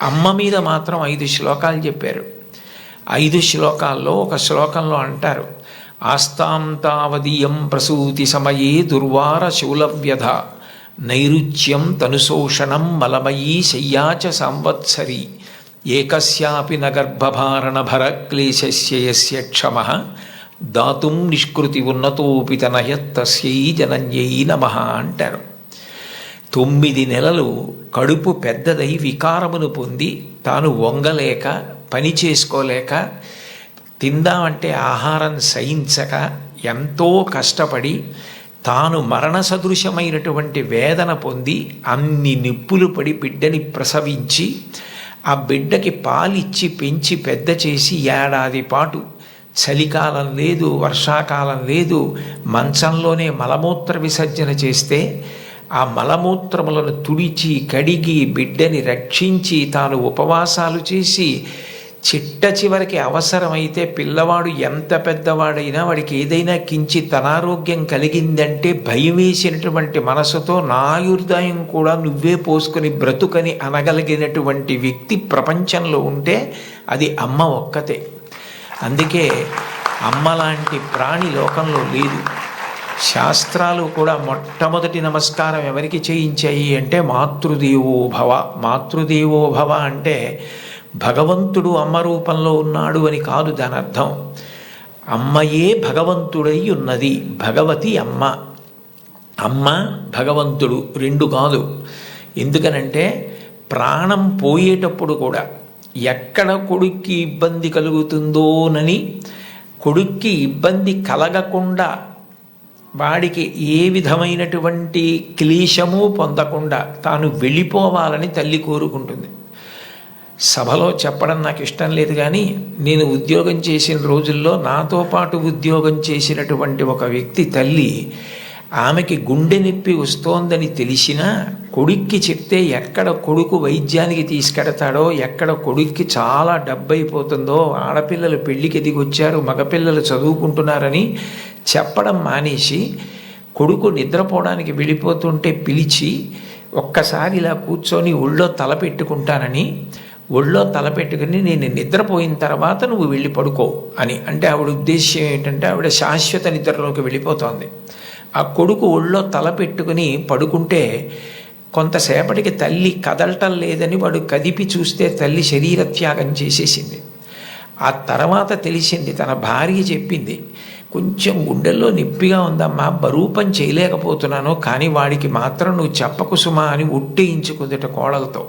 అమ్మ మీద మాత్రం 5 శ్లోకాలు చెప్పారు. 5 శ్లోకాల్లో ఒక శ్లోకంలో అంటారు, ఆస్తాం తావదీయం ప్రసూతి సమయే దుర్వార శూలవ్యధ నైరుచ్యం తనుశోషణం మలమయీ శయ్యాచ సంవత్సరి ఏకస్యాపి నగర్భభారణ భరక్లేశస్య యస్య క్షమః దాతుం నిష్కృతి ఉన్నతోపి తనయత్తస్యై జనన్యై నమః అంటారు. 9 నెలలు కడుపు పెద్దదై వికారమును పొంది తాను వంగలేక పని చేసుకోలేక తిందామంటే ఆహారం సహించక ఎంతో కష్టపడి తాను మరణ సదృశమైనటువంటి వేదన పొంది అన్ని నిప్పులు పడి బిడ్డని ప్రసవించి ఆ బిడ్డకి పాలిచ్చి పెంచి పెద్ద చేసి ఏడాది పాటు చలికాలం లేదు, వర్షాకాలం లేదు, మంచంలోనే మలమూత్ర విసర్జన చేస్తే ఆ మలమూత్రములను తుడిచి కడిగి బిడ్డని రక్షించి తాను ఉపవాసాలు చేసి చిట్ట చివరికి అవసరమైతే పిల్లవాడు ఎంత పెద్దవాడైనా వాడికి ఏదైనా కించిత్ అనారోగ్యం కలిగిందంటే భయం వేసినటువంటి మనసుతో నా ఆయుర్దాయం కూడా నువ్వే పోసుకొని బ్రతుకని అనగలిగినటువంటి వ్యక్తి ప్రపంచంలో ఉంటే అది అమ్మ ఒక్కతే. అందుకే అమ్మ లాంటి ప్రాణి లోకంలో లేదు. శాస్త్రాలు కూడా మొట్టమొదటి నమస్కారం ఎవరికి చేయించాయి అంటే మాతృదేవో భవ. మాతృదేవో భవ అంటే భగవంతుడు అమ్మ రూపంలో ఉన్నాడు అని కాదు దాని అర్థం. అమ్మయే భగవంతుడై ఉన్నది. భగవతి అమ్మ, అమ్మ భగవంతుడు 2 కాదు. ఎందుకనంటే ప్రాణం పోయేటప్పుడు కూడా ఎక్కడ కొడుక్కి ఇబ్బంది కలుగుతుందోనని కొడుక్కి ఇబ్బంది కలగకుండా వాడికి ఏ విధమైనటువంటి క్లేశము పొందకుండా తాను వెళ్ళిపోవాలని తల్లి కోరుకుంటుంది. సభలో చెప్పడం నాకు ఇష్టం లేదు, కానీ నేను ఉద్యోగం చేసిన రోజుల్లో నాతో పాటు ఉద్యోగం చేసినటువంటి ఒక వ్యక్తి తల్లి, ఆమెకి గుండె నొప్పి వస్తోందని తెలిసినా కొడుక్కి చెప్తే ఎక్కడ కొడుకు వైద్యానికి తీసుకెడతాడో, ఎక్కడ కొడుక్కి చాలా డబ్బైపోతుందో, ఆడపిల్లలు పెళ్ళికి ఎదిగొచ్చారు, మగపిల్లలు చదువుకుంటున్నారని చెప్పడం మానేసి కొడుకు నిద్రపోవడానికి వెళ్ళిపోతుంటే పిలిచి ఒక్కసారి ఇలా కూర్చొని ఒళ్ళో తలపెట్టుకుంటానని, ఒళ్ళో తలపెట్టుకుని నేను నిద్రపోయిన తర్వాత నువ్వు వెళ్ళి పడుకో అని అంటే ఆవిడ ఉద్దేశ్యం ఏంటంటే ఆవిడ శాశ్వత నిద్రలోకి వెళ్ళిపోతోంది. ఆ కొడుకు ఒళ్ళో తలపెట్టుకుని పడుకుంటే కొంతసేపటికి తల్లి కదలటం లేదని వాడు కదిపి చూస్తే తల్లి శరీర త్యాగం చేసేసింది. ఆ తర్వాత తెలిసింది, తన భార్య చెప్పింది, కొంచెం గుండెల్లో నొప్పిగా ఉందమ్మా, బరువు పని చేయలేకపోతున్నాను, కానీ వాడికి మాత్రం నువ్వు చెప్పకు సుమా అని ఒట్టేయించుకుందట కోడలతో.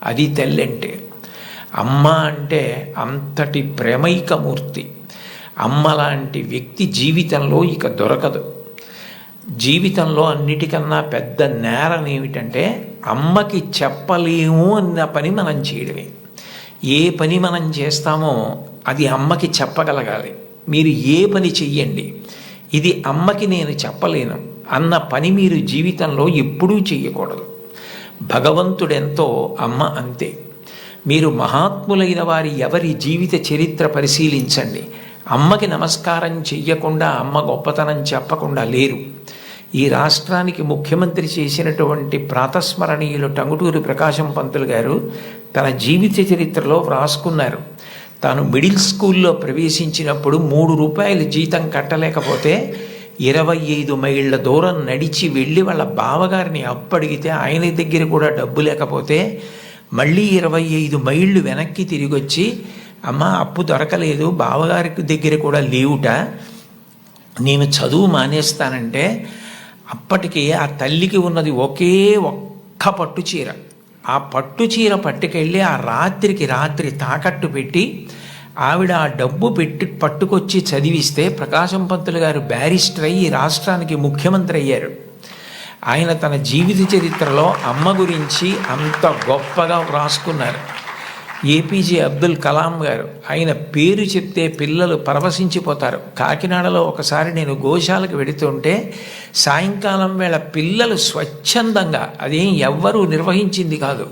అది తల్లి అంటే. అమ్మ అంటే అంతటి ప్రేమైకమూర్తి. అమ్మ లాంటి వ్యక్తి జీవితంలో ఇక దొరకదు. జీవితంలో అన్నిటికన్నా పెద్ద నేరం ఏమిటంటే అమ్మకి చెప్పలేము అన్న పని మనం చేయడమే. ఏ పని మనం చేస్తామో అది అమ్మకి చెప్పగలగాలి. మీరు ఏ పని చెయ్యండి, ఇది అమ్మకి నేను చెప్పలేను అన్న పని మీరు జీవితంలో ఎప్పుడూ చెయ్యకూడదు. భగవంతుడెంతో అమ్మ అంతే. మీరు మహాత్ములైన వారి ఎవరి జీవిత చరిత్ర పరిశీలించండి. అమ్మకి నమస్కారం చెయ్యకుండా, అమ్మ గొప్పతనం చెప్పకుండా లేరు. ఈ రాష్ట్రానికి ముఖ్యమంత్రి చేసినటువంటి ప్రాతస్మరణీయులు టంగుటూరి ప్రకాశం పంతులు గారు తన జీవిత చరిత్రలో వ్రాసుకున్నారు. తాను మిడిల్ స్కూల్లో ప్రవేశించినప్పుడు 3 రూపాయలు జీతం కట్టలేకపోతే 25 మైళ్ళ దూరం నడిచి వెళ్ళి వాళ్ళ బావగారిని అప్పడిగితే ఆయన దగ్గర కూడా డబ్బు లేకపోతే మళ్ళీ 25 మైళ్ళు వెనక్కి తిరిగి వచ్చి, అమ్మ అప్పు దొరకలేదు, బావగారి దగ్గర కూడా లేవుట, నేను చదువు మానేస్తానంటే అప్పటికి ఆ తల్లికి ఉన్నది ఒకే ఒక్క పట్టు చీర. ఆ పట్టు చీర పట్టుకెళ్ళి ఆ రాత్రికి రాత్రి తాకట్టు పెట్టి ఆవిడ ఆ డబ్బు పట్టుకొచ్చి చదివిస్తే ప్రకాశం పంతులు గారు బ్యారిస్టర్ అయ్యి రాష్ట్రానికి ముఖ్యమంత్రి అయ్యారు. ఆయన తన జీవిత చరిత్రలో అమ్మ గురించి అంత గొప్పగా వ్రాసుకున్నారు. ఏపీజే అబ్దుల్ కలాం గారు, ఆయన పేరు చెప్తే పిల్లలు పరవశించిపోతారు. కాకినాడలో ఒకసారి నేను గోశాలకు వెడుతుంటే సాయంకాలం వేళ పిల్లలు స్వచ్ఛందంగా, అదేం ఎవ్వరూ నిర్వహించింది కాదు,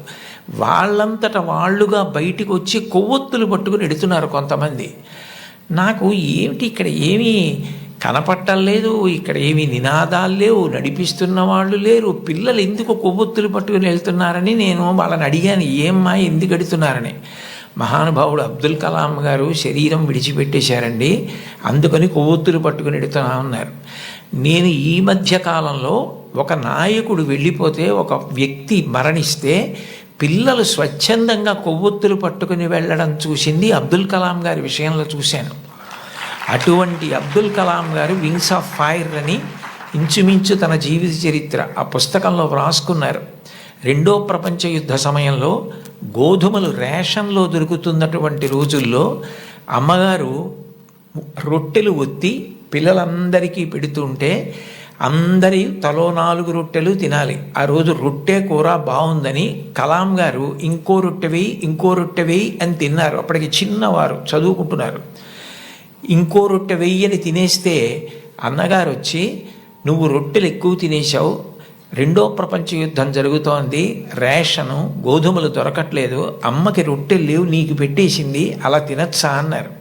వాళ్ళంతట వాళ్ళుగా బయటికి వచ్చి కొవ్వొత్తులు పట్టుకుని ఎడుతున్నారు కొంతమంది. నాకు ఏమిటి ఇక్కడ ఏమీ కనపట్టలేదు, ఇక్కడ ఏమీ నినాదాలు లేవు, నడిపిస్తున్న వాళ్ళు లేరు. పిల్లలు ఎందుకు కొవ్వొత్తులు పట్టుకుని వెళ్తున్నారని నేను వాళ్ళని అడిగాను, ఏమ్మా ఎందుకు ఎడుతున్నారని. మహానుభావుడు అబ్దుల్ కలాం గారు శరీరం విడిచిపెట్టేశారండి, అందుకని కొవ్వొత్తులు పట్టుకుని ఎడుతున్నా ఉన్నారు. నేను ఈ మధ్య కాలంలో ఒక నాయకుడు వెళ్ళిపోతే, ఒక వ్యక్తి మరణిస్తే పిల్లలు స్వచ్ఛందంగా కొవ్వొత్తులు పట్టుకుని వెళ్ళడం చూసింది అబ్దుల్ కలాం గారి విషయంలో చూశాను. అటువంటి అబ్దుల్ కలాం గారు వింగ్స్ ఆఫ్ ఫైర్ అని ఇంచుమించు తన జీవిత చరిత్ర ఆ పుస్తకంలో వ్రాసుకున్నారు. రెండో ప్రపంచ యుద్ధ సమయంలో గోధుమలు రేషన్లో దొరుకుతున్నటువంటి రోజుల్లో అమ్మగారు రొట్టెలు ఒత్తి పిల్లలందరికీ పెడుతుంటే అందరి తలో 4 రొట్టెలు తినాలి. ఆ రోజు రొట్టె కూర బాగుందని కలాం గారు ఇంకో రొట్టె వేయి అని తిన్నారు. అప్పటికి చిన్నవారు, చదువుకుంటున్నారు. ఇంకో రొట్టె వెయ్యని తినేస్తే అన్నగారు వచ్చి, నువ్వు రొట్టెలు ఎక్కువ తినేశావు, రెండో ప్రపంచ యుద్ధం జరుగుతోంది, రేషను గోధుమలు దొరకట్లేదు, అమ్మకి రొట్టెలు లేవు, నీకు పెట్టేసింది, అలా తినచ్చా అన్నారు.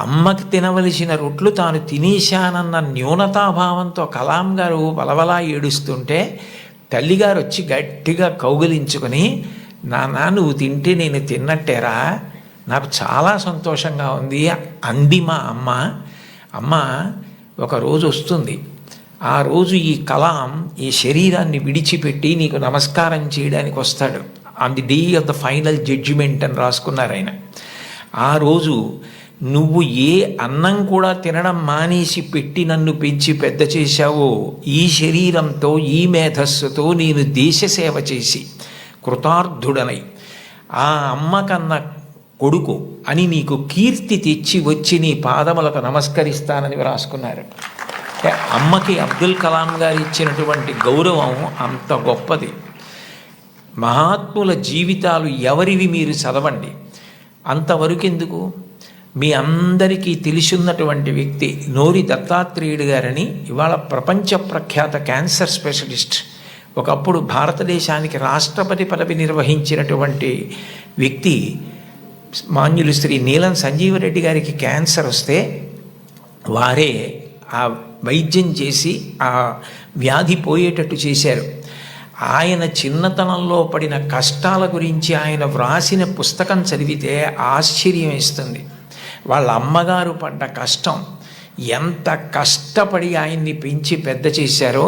అమ్మకి తినవలసిన రొట్లు తాను తినేశానన్న న్యూనతాభావంతో కలాం గారు బలబలా ఏడుస్తుంటే తల్లిగారు వచ్చి గట్టిగా కౌగిలించుకొని, నాన్న నువ్వు తింటే నేను తిన్నట్టేరా, నాకు చాలా సంతోషంగా ఉంది అంది మా అమ్మ. అమ్మ ఒకరోజు వస్తుంది, ఆ రోజు ఈ కలాం ఈ శరీరాన్ని విడిచిపెట్టి నీకు నమస్కారం చేయడానికి వస్తాడు. On the day of the final judgement అని రాసుకున్నారు ఆయన. ఆ రోజు నువ్వు ఏ అన్నం కూడా తినడం మానేసి పెట్టి నన్ను పెంచి పెద్ద చేశావో, ఈ శరీరంతో ఈ మేధస్సుతో నేను దేశ సేవ చేసి కృతార్థుడనై ఆ అమ్మ కన్నా కొడుకు అని నీకు కీర్తి తెచ్చి వచ్చి నీ పాదములకు నమస్కరిస్తానని రాసుకున్నారు. అమ్మకి అబ్దుల్ కలాం గారు ఇచ్చినటువంటి గౌరవం అంత గొప్పది. మహాత్ముల జీవితాలు ఎవరివి మీరు చదవండి. అంతవరకు ఎందుకు, మీ అందరికీ తెలిసిన్నటువంటి వ్యక్తి నోరి దత్తాత్రేయుడు గారని, ఇవాళ ప్రపంచ ప్రఖ్యాత క్యాన్సర్ స్పెషలిస్ట్, ఒకప్పుడు భారతదేశానికి రాష్ట్రపతి పదవి నిర్వహించినటువంటి వ్యక్తి, మాన్యులు శ్రీ నీలం సంజీవరెడ్డి గారికి క్యాన్సర్ వస్తే వారే ఆ వైద్యం చేసి ఆ వ్యాధి పోయేటట్టు చేశారు. ఆయన చిన్నతనంలో పడిన కష్టాల గురించి ఆయన వ్రాసిన పుస్తకం చదివితే ఆశ్చర్యం వేస్తుంది. వాళ్ళ అమ్మగారు పడ్డ కష్టం, ఎంత కష్టపడి ఆయన్ని పెంచి పెద్ద చేశారో.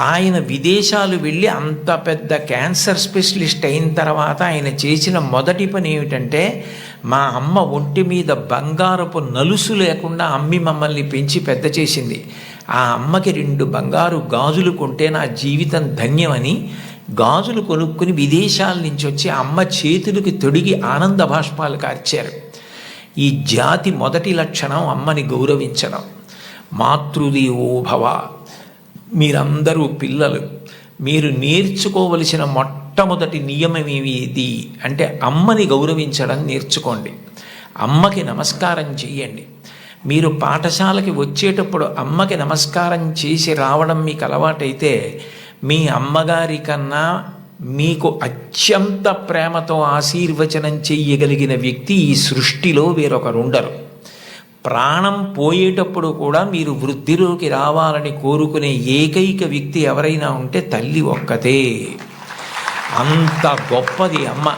ఆయన విదేశాలు వెళ్ళి అంత పెద్ద క్యాన్సర్ స్పెషలిస్ట్ అయిన తర్వాత ఆయన చేసిన మొదటి పని ఏమిటంటే, మా అమ్మ ఒంటి మీద బంగారపు నలుసు లేకుండా అమ్మి మమ్మల్ని పెంచి పెద్ద చేసింది, ఆ అమ్మకి 2 బంగారు గాజులు కొంటే నా జీవితం ధన్యమని గాజులు కొనుక్కుని విదేశాల నుంచి వచ్చి అమ్మ చేతులకి తొడిగి ఆనంద బాష్పాలు కార్చారు. ఈ జాతి మొదటి లక్షణం అమ్మని గౌరవించడం. మాతృదేవో భవ. మీరందరూ పిల్లలు, మీరు నేర్చుకోవలసిన మొట్టమొదటి నియమం ఏది అంటే అమ్మని గౌరవించడం నేర్చుకోండి. అమ్మకి నమస్కారం చేయండి. మీరు పాఠశాలకి వచ్చేటప్పుడు అమ్మకి నమస్కారం చేసి రావడం మీకు అలవాటైతే, మీ అమ్మగారి కన్నా మీకు అత్యంత ప్రేమతో ఆశీర్వచనం చెయ్యగలిగిన వ్యక్తి ఈ సృష్టిలో వేరొకరుండరు. ప్రాణం పోయేటప్పుడు కూడా మీరు వృద్ధిలోకి రావాలని కోరుకునే ఏకైక వ్యక్తి ఎవరైనా ఉంటే తల్లి ఒక్కతే. అంత గొప్పది అమ్మ.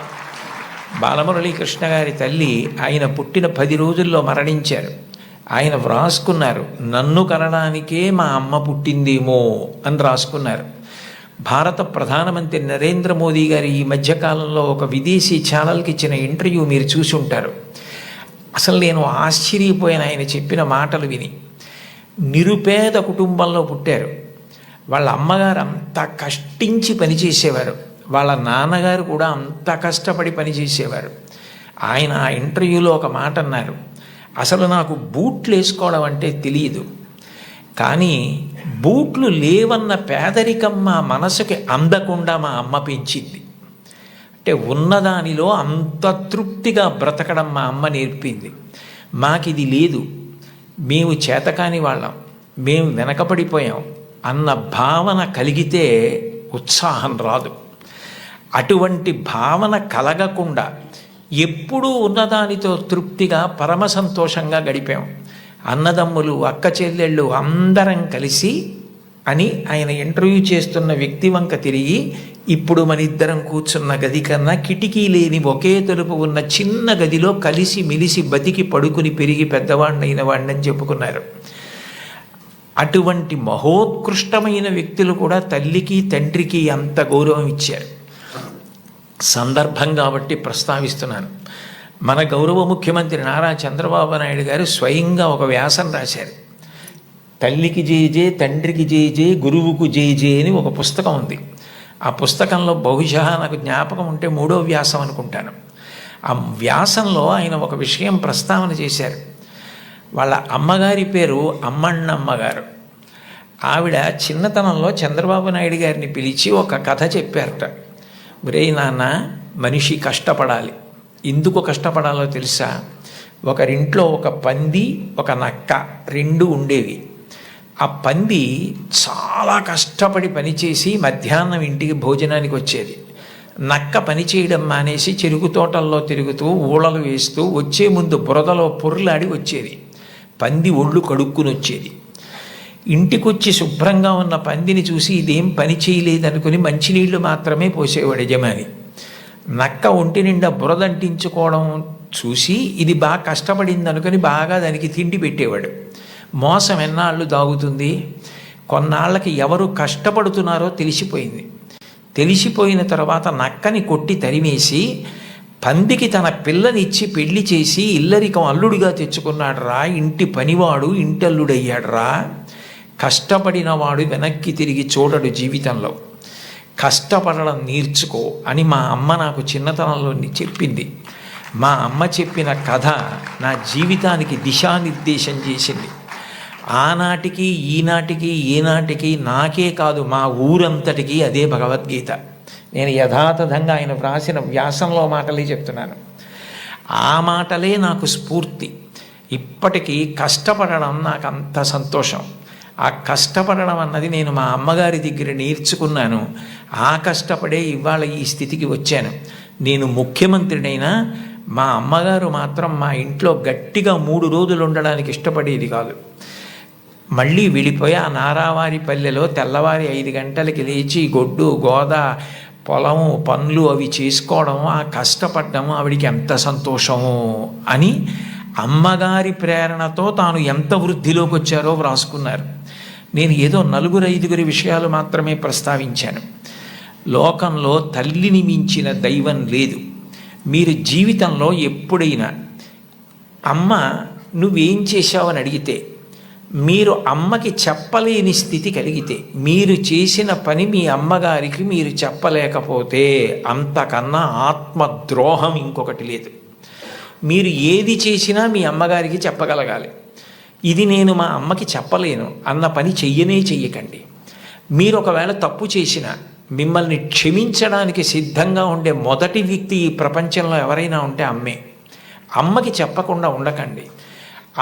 బాలమురళీకృష్ణ గారి తల్లి ఆయన పుట్టిన 10 రోజుల్లో మరణించారు. ఆయన వ్రాసుకున్నారు, నన్ను కనడానికే మా అమ్మ పుట్టిందేమో అని రాసుకున్నారు. భారత ప్రధానమంత్రి నరేంద్ర మోదీ గారు ఈ మధ్యకాలంలో ఒక విదేశీ ఛానల్కి ఇచ్చిన ఇంటర్వ్యూ మీరు చూసి ఉంటారు. అసలు నేను ఆశ్చర్యపోయిన ఆయన చెప్పిన మాటలు విని. నిరుపేద కుటుంబంలో పుట్టారు. వాళ్ళ అమ్మగారు అంత కష్టించి పనిచేసేవారు, వాళ్ళ నాన్నగారు కూడా అంత కష్టపడి పనిచేసేవారు. ఆయన ఆ ఇంటర్వ్యూలో ఒక మాట అన్నారు, అసలు నాకు బూట్లు వేసుకోవడం అంటే తెలియదు, కానీ బూట్లు లేవన్న పేదరికం మా మనసుకి అందకుండా మా అమ్మ పెంచింది. అంటే ఉన్నదానిలో అంత తృప్తిగా బ్రతకడం మా అమ్మ నేర్పింది. మాకిది లేదు, మేము చేతకాని వాళ్ళం, మేము వెనకపడిపోయాం అన్న భావన కలిగితే ఉత్సాహం రాదు. అటువంటి భావన కలగకుండా ఎప్పుడూ ఉన్నదానితో తృప్తిగా పరమ సంతోషంగా గడిపాం. అన్నదమ్ములు, అక్క చెల్లెళ్ళు అందరం కలిసి అని ఆయన ఇంటర్వ్యూ చేస్తున్న వ్యక్తి వంక తిరిగి, ఇప్పుడు మన ఇద్దరం కూర్చున్న గది కన్నా కిటికీ లేని ఒకే తలుపు ఉన్న చిన్న గదిలో కలిసి మెలిసి బతికి పడుకుని పెరిగి పెద్దవాడినైన వాడిని చెప్పుకున్నారు. అటువంటి మహోత్కృష్టమైన వ్యక్తులు కూడా తల్లికి తండ్రికి అంత గౌరవం ఇచ్చారు. సందర్భం కాబట్టి ప్రస్తావిస్తున్నాను. మన గౌరవ ముఖ్యమంత్రి నారా చంద్రబాబు నాయుడు గారు స్వయంగా ఒక వ్యాసం రాశారు. తల్లికి జేజే, తండ్రికి జేజే, గురువుకు జేజే అని ఒక పుస్తకం ఉంది. ఆ పుస్తకంలో బహుశా నాకు జ్ఞాపకం ఉంటే 3వ వ్యాసం అనుకుంటాను. ఆ వ్యాసంలో ఆయన ఒక విషయం ప్రస్తావన చేశారు. వాళ్ళ అమ్మగారి పేరు అమ్మಣ್ಣమ్మ గారు. ఆవిడ చిన్నతనంలో చంద్రబాబు నాయుడు గారిని పిలిచి ఒక కథ చెప్పారట. ఒరేయ్ నాన్న, మనిషి కష్టపడాలి. ఎందుకు కష్టపడాలో తెలుసా? ఒకరింట్లో ఒక పంది, ఒక నక్క 2 ఉండేవి. ఆ పంది చాలా కష్టపడి పనిచేసి మధ్యాహ్నం ఇంటికి భోజనానికి వచ్చేది. నక్క పని చేయడం మానేసి చెరుకు తోటల్లో తిరుగుతూ ఊళలు వేస్తూ వచ్చే ముందు బురదలో పొర్లాడి వచ్చేది. పంది ఒళ్ళు కడుక్కుని వచ్చేది. ఇంటికొచ్చి శుభ్రంగా ఉన్న పందిని చూసి ఇదేం పని చేయలేదనుకుని మంచినీళ్లు మాత్రమే పోసేవాడు యజమాని. నక్క ఒంటి నిండా బురదంటించుకోవడం చూసి ఇది బాగా కష్టపడింది అనుకుని బాగా దానికి తిండి పెట్టేవాడు. మోసం ఎన్నాళ్ళు దాగుతుంది? కొన్నాళ్ళకి ఎవరు కష్టపడుతున్నారో తెలిసిపోయింది. తెలిసిపోయిన తర్వాత నక్కని కొట్టి తరిమేసి పందికి తన పిల్లనిచ్చి పెళ్లి చేసి ఇల్లరికం అల్లుడిగా తెచ్చుకున్నాడు రా. ఇంటి పనివాడు ఇంటల్లుడయ్యాడు రా. కష్టపడిన వాడు వెనక్కి తిరిగి చూడడు జీవితంలో. కష్టపడడం నేర్చుకో అని మా అమ్మ నాకు చిన్నతనంలో చెప్పింది. మా అమ్మ చెప్పిన కథ నా జీవితానికి దిశానిర్దేశం చేసింది. ఆనాటికి ఈనాటికి ఏనాటికి నాకే కాదు మా ఊరంతటికి అదే భగవద్గీత. నేను యథాతథంగా ఆయన వ్రాసిన వ్యాసంలో మాటలే చెప్తున్నాను. ఆ మాటలే నాకు స్ఫూర్తి. ఇప్పటికీ కష్టపడడం నాకు అంత సంతోషం. ఆ కష్టపడడం అన్నది నేను మా అమ్మగారి దగ్గర నేర్చుకున్నాను. ఆ కష్టపడే ఇవాళ ఈ స్థితికి వచ్చాను. నేను ముఖ్యమంత్రినైనా మా అమ్మగారు మాత్రం మా ఇంట్లో గట్టిగా 3 రోజులు ఉండడానికి ఇష్టపడేది కాదు. మళ్ళీ వెళ్ళిపోయి ఆ నారావారి పల్లెలో తెల్లవారి 5 గంటలకి లేచి గొడ్డు గోద పొలము పనులు అవి చేసుకోవడం, ఆ కష్టపడ్డము ఆవిడికి ఎంత సంతోషము అని అమ్మగారి ప్రేరణతో తాను ఎంత వృద్ధిలోకి వచ్చారో వ్రాసుకున్నారు. నేను ఏదో 4-5 విషయాలు మాత్రమే ప్రస్తావించాను. లోకంలో తల్లిని మించిన దైవం లేదు. మీరు జీవితంలో ఎప్పుడైనా అమ్మ నువ్వేం చేశావని అడిగితే, మీరు అమ్మకి చెప్పలేని స్థితి కలిగితే, మీరు చేసిన పని మీ అమ్మగారికి మీరు చెప్పలేకపోతే అంతకన్నా ఆత్మద్రోహం ఇంకొకటి లేదు. మీరు ఏది చేసినా మీ అమ్మగారికి చెప్పగలగాలి. ఇది నేను మా అమ్మకి చెప్పలేను అన్న పని చెయ్యకండి. మీరు ఒకవేళ తప్పు చేసినా మిమ్మల్ని క్షమించడానికి సిద్ధంగా ఉండే మొదటి వ్యక్తి ఈ ప్రపంచంలో ఎవరైనా ఉంటే అమ్మే. అమ్మకి చెప్పకుండా ఉండకండి.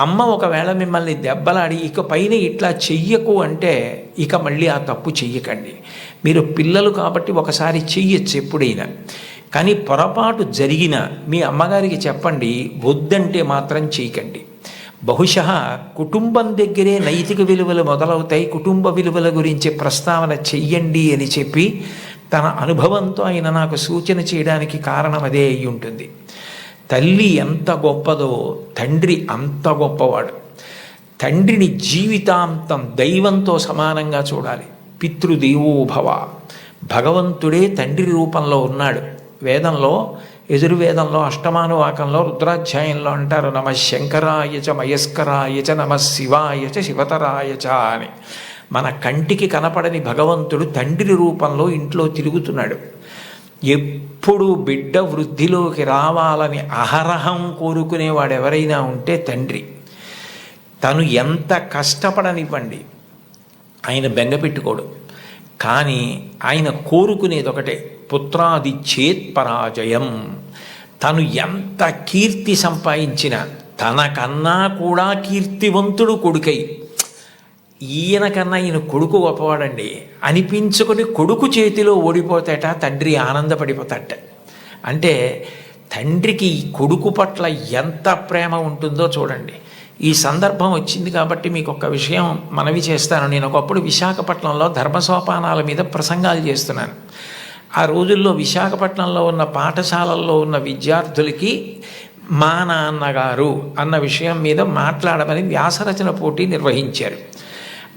అమ్మ ఒకవేళ మిమ్మల్ని దెబ్బలాడి ఇక పైన ఇట్లా చెయ్యకు అంటే ఇక మళ్ళీ ఆ తప్పు చెయ్యకండి. మీరు పిల్లలు కాబట్టి ఒకసారి చెయ్యొచ్చు ఎప్పుడైనా, కానీ పొరపాటు జరిగిన మీ అమ్మగారికి చెప్పండి, వద్దంటే మాత్రం చేయకండి. బహుశా కుటుంబం దగ్గరే నైతిక విలువలు మొదలవుతాయి. కుటుంబ విలువల గురించి ప్రస్తావన చెయ్యండి అని చెప్పి తన అనుభవంతో ఆయన నాకు సూచన చేయడానికి కారణం అదే అయి ఉంటుంది. తల్లి ఎంత గొప్పదో తండ్రి అంత గొప్పవాడు. తండ్రిని జీవితాంతం దైవంతో సమానంగా చూడాలి. పితృదేవోభవ, భగవంతుడే తండ్రి రూపంలో ఉన్నాడు. వేదంలో యజుర్వేదంలో అష్టమానువాకంలో రుద్రాధ్యాయంలో అంటారు, నమ శంకరాయచ మయస్కరాయచ నమ శివాయచ శివతరాయచ అని. మన కంటికి కనపడని భగవంతుడు తండ్రి రూపంలో ఇంట్లో తిరుగుతున్నాడు. ఎప్పుడు బిడ్డ వృద్ధిలోకి రావాలని అహరహం కోరుకునేవాడు ఎవరైనా ఉంటే తండ్రి. తను ఎంత కష్టపడనివ్వండి, ఆయన బెంగపెట్టుకోడు. కానీ ఆయన కోరుకునేది ఒకటే, పుత్రాది చేత్ పరాజయం. తను ఎంత కీర్తి సంపాదించినా తనకన్నా కూడా కీర్తివంతుడు కొడుకై, ఈయన కన్నా ఈయన కొడుకు గొప్పవాడండి అనిపించుకొని కొడుకు చేతిలో ఓడిపోతాట తండ్రి ఆనందపడిపోతాట. అంటే తండ్రికి కొడుకు పట్ల ఎంత ప్రేమ ఉంటుందో చూడండి. ఈ సందర్భం వచ్చింది కాబట్టి మీకు ఒక విషయం మనవి చేస్తాను. నేను ఒకప్పుడు విశాఖపట్నంలో ధర్మసోపానాల మీద ప్రసంగాలు చేస్తున్నాను. ఆ రోజుల్లో విశాఖపట్నంలో ఉన్న పాఠశాలల్లో ఉన్న విద్యార్థులకి మా నాన్నగారు అన్న విషయం మీద మాట్లాడమని వ్యాసరచన పోటీ నిర్వహించారు.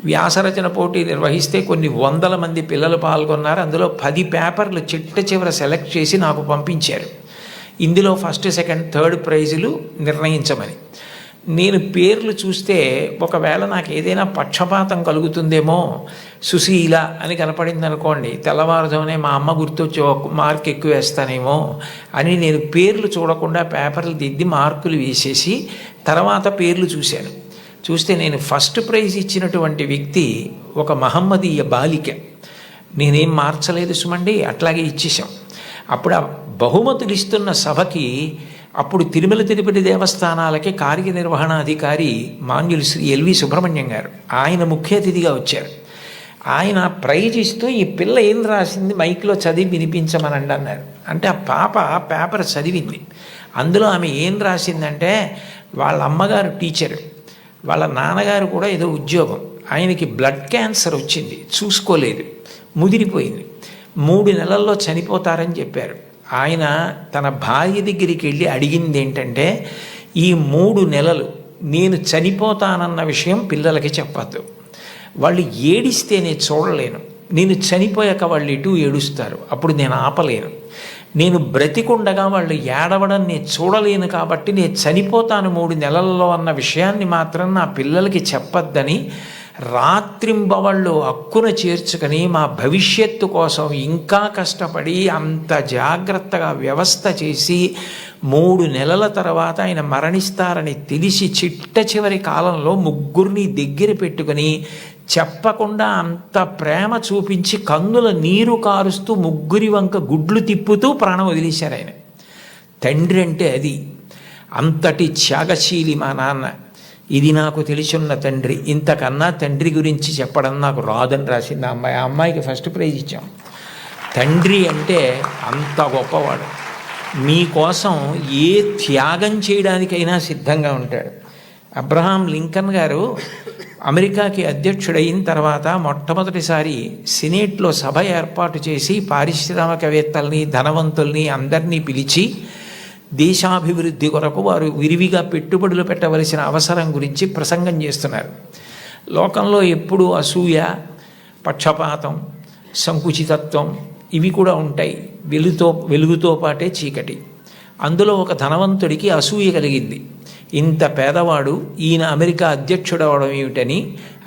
వ్యాసరచన పోటీ నిర్వహిస్తే కొన్ని వందల మంది పిల్లలు పాల్గొన్నారు. అందులో 10 పేపర్లు చిట్ట చివర సెలెక్ట్ చేసి నాకు పంపించారు. ఇందులో ఫస్ట్, సెకండ్, థర్డ్ ప్రైజులు నిర్ణయించమని. నేను పేర్లు చూస్తే ఒకవేళ నాకు ఏదైనా పక్షపాతం కలుగుతుందేమో, సుశీల అని కనపడింది అనుకోండి, తెల్లవారుజామునే మా అమ్మ గుర్తొచ్చి ఒక మార్క్ ఎక్కువ వేస్తానేమో అని నేను పేర్లు చూడకుండా పేపర్లు దిద్ది మార్కులు వేసేసి తర్వాత పేర్లు చూశాను. చూస్తే నేను ఫస్ట్ ప్రైజ్ ఇచ్చినటువంటి వ్యక్తి ఒక మహమ్మదీయ బాలిక. నేనేం మార్చలేదు సుమండి, అట్లాగే ఇచ్చేసాం. అప్పుడు ఆ బహుమతులు ఇస్తున్న సభకి అప్పుడు తిరుమల తిరుపతి దేవస్థానాలకి కార్యనిర్వహణాధికారి మాన్యులు శ్రీ ఎల్వి సుబ్రహ్మణ్యం గారు, ఆయన ముఖ్య అతిథిగా వచ్చారు. ఆయన ప్రైజ్ ఇస్తూ ఈ పిల్ల ఏం రాసింది మైక్లో చదివి వినిపించమనండి అన్నారు. అంటే ఆ పాప పేపర్ చదివింది. అందులో ఆమె ఏం రాసిందంటే, వాళ్ళ అమ్మగారు టీచరు, వాళ్ళ నాన్నగారు కూడా ఏదో ఉద్యోగం, ఆయనకి బ్లడ్ క్యాన్సర్ వచ్చింది, చూసుకోలేదు, ముదిరిపోయింది, 3 నెలల్లో చనిపోతారని చెప్పారు. ఆయన తన భార్య దగ్గరికి వెళ్ళి అడిగింది ఏంటంటే, ఈ 3 నెలలు నేను చనిపోతానన్న విషయం పిల్లలకి చెప్పద్దు, వాళ్ళు ఏడిస్తే నేను చూడలేను, నేను చనిపోయాక వాళ్ళు ఎటు ఏడుస్తారు, అప్పుడు నేను ఆపలేను, నేను బ్రతికుండగా వాళ్ళు ఏడవడం నేను చూడలేను, కాబట్టి నేను చనిపోతాను 3 నెలల్లో అన్న విషయాన్ని మాత్రం నా పిల్లలకి చెప్పద్దని రాత్రింబవళ్ళు హక్కున చేర్చుకొని మా భవిష్యత్తు కోసం ఇంకా కష్టపడి అంత జాగ్రత్తగా వ్యవస్థ చేసి 3 నెలల తర్వాత ఆయన మరణిస్తారని తెలిసి చిట్ట చివరి కాలంలో 3 దగ్గర పెట్టుకొని చెప్పకుండా అంత ప్రేమ చూపించి కన్నుల నీరు కారుస్తూ 3 వంక గుడ్లు తిప్పుతూ ప్రాణం వదిలేశారు ఆయన. తండ్రి అంటే అది, అంతటి త్యాగశీలి మా నాన్న. ఇది నాకు తెలిసున్న తండ్రి. ఇంతకన్నా తండ్రి గురించి చెప్పడం నాకు రాదని రాసింది అమ్మాయి. ఆ అమ్మాయికి ఫస్ట్ ప్రైజ్ ఇచ్చాం. తండ్రి అంటే అంత గొప్పవాడు. మీకోసం ఏ త్యాగం చేయడానికైనా సిద్ధంగా ఉంటాడు. అబ్రహాం లింకన్ గారు అమెరికాకి అధ్యక్షుడైన తర్వాత మొట్టమొదటిసారి సినేట్లో సభ ఏర్పాటు చేసి పారిశ్రామికవేత్తల్ని, ధనవంతుల్ని అందరినీ పిలిచి దేశాభివృద్ధి కొరకు వారు విరివిగా పెట్టుబడులు పెట్టవలసిన అవసరం గురించి ప్రసంగం చేస్తున్నారు. లోకంలో ఎప్పుడూ అసూయ, పక్షపాతం, సంకుచితత్వం ఇవి కూడా ఉంటాయి. వెలుగుతో పాటే చీకటి. అందులో ఒక ధనవంతుడికి అసూయ కలిగింది. ఇంత పేదవాడు ఈయన అమెరికా అధ్యక్షుడవడం ఏమిటని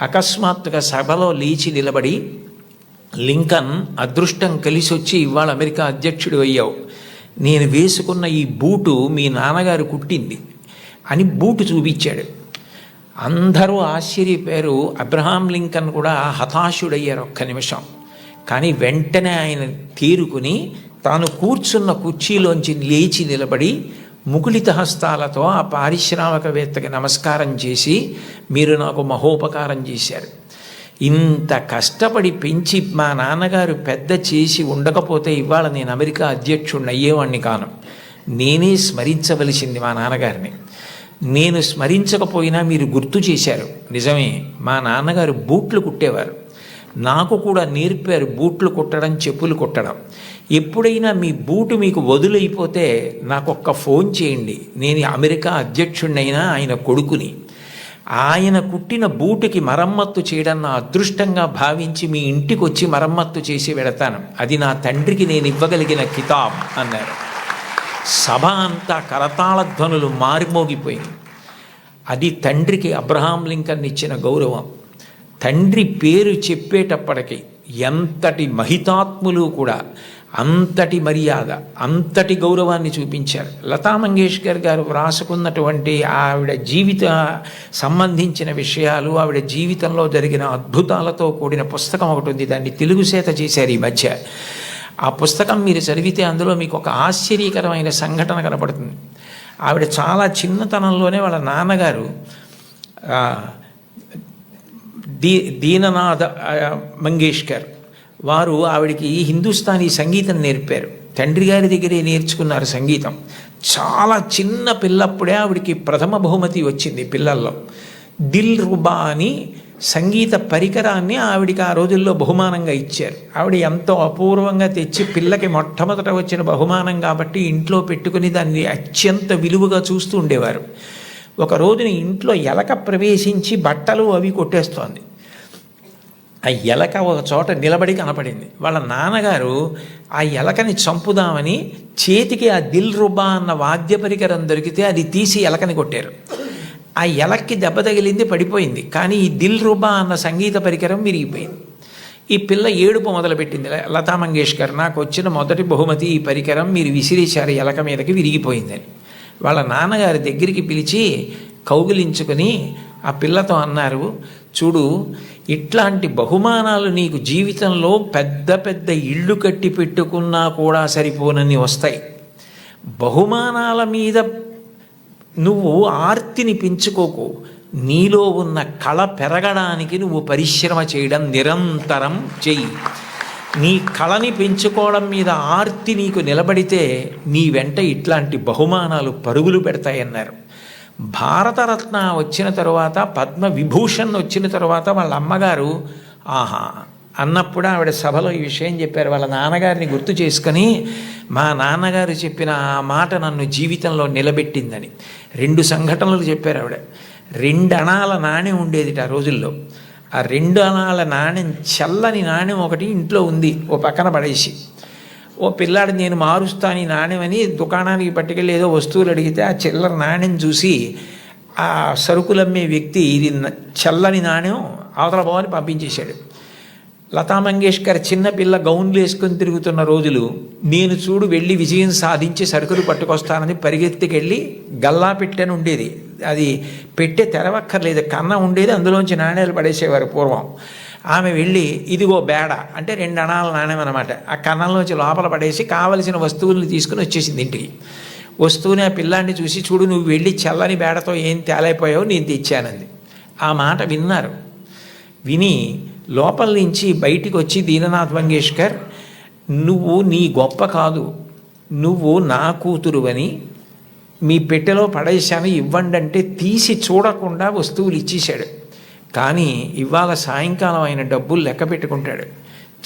అకస్మాత్తుగా సభలో లేచి నిలబడి, లింకన్, అదృష్టం కలిసి వచ్చి ఇవాళ అమెరికా అధ్యక్షుడు అయ్యావు, నేను వేసుకున్న ఈ బూటు మీ నాన్నగారు కుట్టింది అని బూటు చూపించాడు. అందరూ ఆశ్చర్యపోయారు. అబ్రహాం లింకన్ కూడా హతాశుడయ్యారు ఒక్క నిమిషం. కానీ వెంటనే ఆయన తేరుకుని తాను కూర్చున్న కుర్చీలోంచి లేచి నిలబడి ముకుళిత హస్తాలతో ఆ పారిశ్రామికవేత్తకి నమస్కారం చేసి, మీరు నాకు మహోపకారం చేశారు, ఇంత కష్టపడి పెంచి మా నాన్నగారు పెద్ద చేసి ఉండకపోతే ఇవాళ నేను అమెరికా అధ్యక్షుడిని అయ్యేవాడిని కాను. నేనే స్మరించవలసింది మా నాన్నగారిని. నేను స్మరించకపోయినా మీరు గుర్తు చేశారు. నిజమే, మా నాన్నగారు బూట్లు కుట్టేవారు, నాకు కూడా నేర్పారు బూట్లు కుట్టడం, చెప్పులు కుట్టడం. ఎప్పుడైనా మీ బూటు మీకు వదులైపోతే నాకు ఒక్క ఫోన్ చేయండి, నేను అమెరికా అధ్యక్షుడినైనా ఆయన కొడుకుని. ఆయన కుట్టిన బూటుకి మరమ్మత్తు చేయడం నా అదృష్టంగా భావించి మీ ఇంటికి వచ్చి మరమ్మత్తు చేసి వెడతాను. అది నా తండ్రికి నేను ఇవ్వగలిగిన కితాబ్ అన్నారు. సభ అంతా కరతాళ ధ్వనులు మారిమోగిపోయింది. అది తండ్రికి అబ్రహాం లింకన్ ఇచ్చిన గౌరవం. తండ్రి పేరు చెప్పేటప్పటికి ఎంతటి మహితాత్ములు కూడా అంతటి మర్యాద, అంతటి గౌరవాన్ని చూపించారు. లతా మంగేష్కర్ గారు వ్రాసుకున్నటువంటి ఆవిడ జీవిత సంబంధించిన విషయాలు, ఆవిడ జీవితంలో జరిగిన అద్భుతాలతో కూడిన పుస్తకం ఒకటి ఉంది. దాన్ని తెలుగు చేత చేశారు ఈ మధ్య. ఆ పుస్తకం మీరు చదివితే అందులో మీకు ఒక ఆశ్చర్యకరమైన సంఘటన కనపడుతుంది. ఆవిడ చాలా చిన్నతనంలోనే వాళ్ళ నాన్నగారు దీననాథ మంగేష్కర్ వారు ఆవిడికి హిందుస్థానీ సంగీతం నేర్పారు. తండ్రి గారి దగ్గరే నేర్చుకున్నారు సంగీతం. చాలా చిన్న పిల్లప్పుడే ఆవిడికి ప్రథమ బహుమతి వచ్చింది పిల్లల్లో. దిల్ రుబా అని సంగీత పరికరాన్ని ఆవిడికి ఆ రోజుల్లో బహుమానంగా ఇచ్చారు. ఆవిడ ఎంతో అపూర్వంగా తెచ్చి పిల్లకి మొట్టమొదట వచ్చిన బహుమానం కాబట్టి ఇంట్లో పెట్టుకుని దాన్ని అత్యంత విలువగా చూస్తూ ఉండేవారు. ఒక రోజున ఇంట్లో ఎలక ప్రవేశించి బట్టలు అవి కొట్టేస్తోంది. ఆ ఎలక ఒక చోట నిలబడి కనపడింది. వాళ్ళ నాన్నగారు ఆ ఎలకని చంపుదామని చేతికి ఆ దిల్ రుబా అన్న వాద్య పరికరం దొరికితే అది తీసి ఎలకని కొట్టారు. ఆ ఎలక్కి దెబ్బ తగిలింది, పడిపోయింది. కానీ ఈ దిల్ రుబా అన్న సంగీత పరికరం విరిగిపోయింది. ఈ పిల్ల ఏడుపు మొదలుపెట్టింది. లతా మంగేష్కర్, నాకు వచ్చిన మొదటి బహుమతి ఈ పరికరం, మీరు విసిరేశారు ఎలక మీదకి, విరిగిపోయిందని. వాళ్ళ నాన్నగారి దగ్గరికి పిలిచి కౌగిలించుకొని ఆ పిల్లతో అన్నారు, చూడు, ఇట్లాంటి బహుమానాలు నీకు జీవితంలో పెద్ద పెద్ద ఇళ్ళు కట్టి పెట్టుకున్నా కూడా సరిపోనని వస్తాయి. బహుమానాల మీద నువ్వు ఆర్తిని పెంచుకోకు. నీలో ఉన్న కళ పెరగడానికి నువ్వు పరిశ్రమ చేయడం నిరంతరం చెయ్యి. నీ కళని పెంచుకోవడం మీద ఆర్తి నీకు నిలబడితే నీ వెంట ఇట్లాంటి బహుమానాలు పరుగులు పెడతాయన్నారు. భారతరత్న వచ్చిన తరువాత, పద్మవిభూషణ్ వచ్చిన తరువాత వాళ్ళ అమ్మగారు ఆహా అన్నప్పుడు ఆవిడ సభలో ఈ విషయం చెప్పారు. వాళ్ళ నాన్నగారిని గుర్తు చేసుకొని, మా నాన్నగారు చెప్పిన ఆ మాట నన్ను జీవితంలో నిలబెట్టిందని 2 సంఘటనలు చెప్పారు ఆవిడ. 2 అణాల నాణ్యం ఉండేదిట ఆ రోజుల్లో. ఆ 2 అణాల నాణ్యం, చల్లని నాణ్యం ఒకటి ఇంట్లో ఉంది, ఓ పక్కన పడేసి, ఓ పిల్లాడు నేను మారుస్తాను ఈ నాణ్యం అని దుకాణానికి పట్టుకెళ్ళి ఏదో వస్తువులు అడిగితే ఆ చిల్లర నాణ్యం చూసి ఆ సరుకులమ్మే వ్యక్తి ఇది చల్లని నాణ్యం అవతల పోవని పంపించేశాడు. లతా మంగేష్కర్ చిన్నపిల్ల గౌన్లు వేసుకొని తిరుగుతున్న రోజులు, నేను చూడు వెళ్ళి విజయం సాధించి సరుకులు పట్టుకొస్తానని పరిగెత్తికెళ్ళి గల్లా పెట్టెని ఉండేది, అది పెట్టే తెరవక్కర్లేదు, కన్న ఉండేది, అందులోంచి నాణ్యాలు పడేసేవారు పూర్వం. ఆమె వెళ్ళి ఇదిగో బేడ అంటే 2 అణాల నాణ్యం అనమాట, ఆ కన్నంలోంచి లోపల పడేసి కావలసిన వస్తువుల్ని తీసుకుని వచ్చేసింది ఇంటికి. వస్తువుని ఆ పిల్లాన్ని చూసి, చూడు నువ్వు వెళ్ళి చల్లని బేడతో ఏం తేలైపోయావు, నేను తెచ్చానంది. ఆ మాట విన్నారు. విని లోపల నుంచి బయటికి వచ్చి, దీననాథ్ మంగేష్కర్, నువ్వు నీ గొప్ప కాదు, నువ్వు నా కూతురువని మీ పెట్టెలో పడేశాను ఇవ్వండి అంటే తీసి చూడకుండా వస్తువులు ఇచ్చేశాడు. కానీ ఇవాళ సాయంకాలం ఆయన డబ్బులు లెక్క పెట్టుకుంటాడు.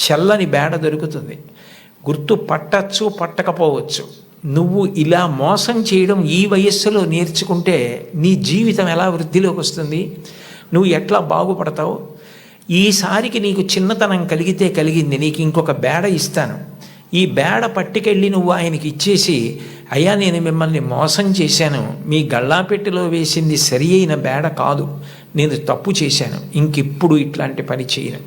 చల్లని బేడ దొరుకుతుంది, గుర్తు పట్టచ్చు పట్టకపోవచ్చు. నువ్వు ఇలా మోసం చేయడం ఈ వయస్సులో నేర్చుకుంటే నీ జీవితం ఎలా వృద్ధిలోకి వస్తుంది, నువ్వు ఎట్లా బాగుపడతావు? ఈసారికి నీకు చిన్నతనం కలిగితే కలిగింది, నీకు ఇంకొక బేడ ఇస్తాను, ఈ బేడ పట్టుకెళ్ళి నువ్వు ఆయనకి ఇచ్చేసి, అయ్యా నేను మిమ్మల్ని మోసం చేశాను, మీ గళ్ళాపెట్టెలో వేసింది సరి అయిన బేడ కాదు, నేను తప్పు చేశాను, ఇంకెప్పుడు ఇట్లాంటి పని చేయను,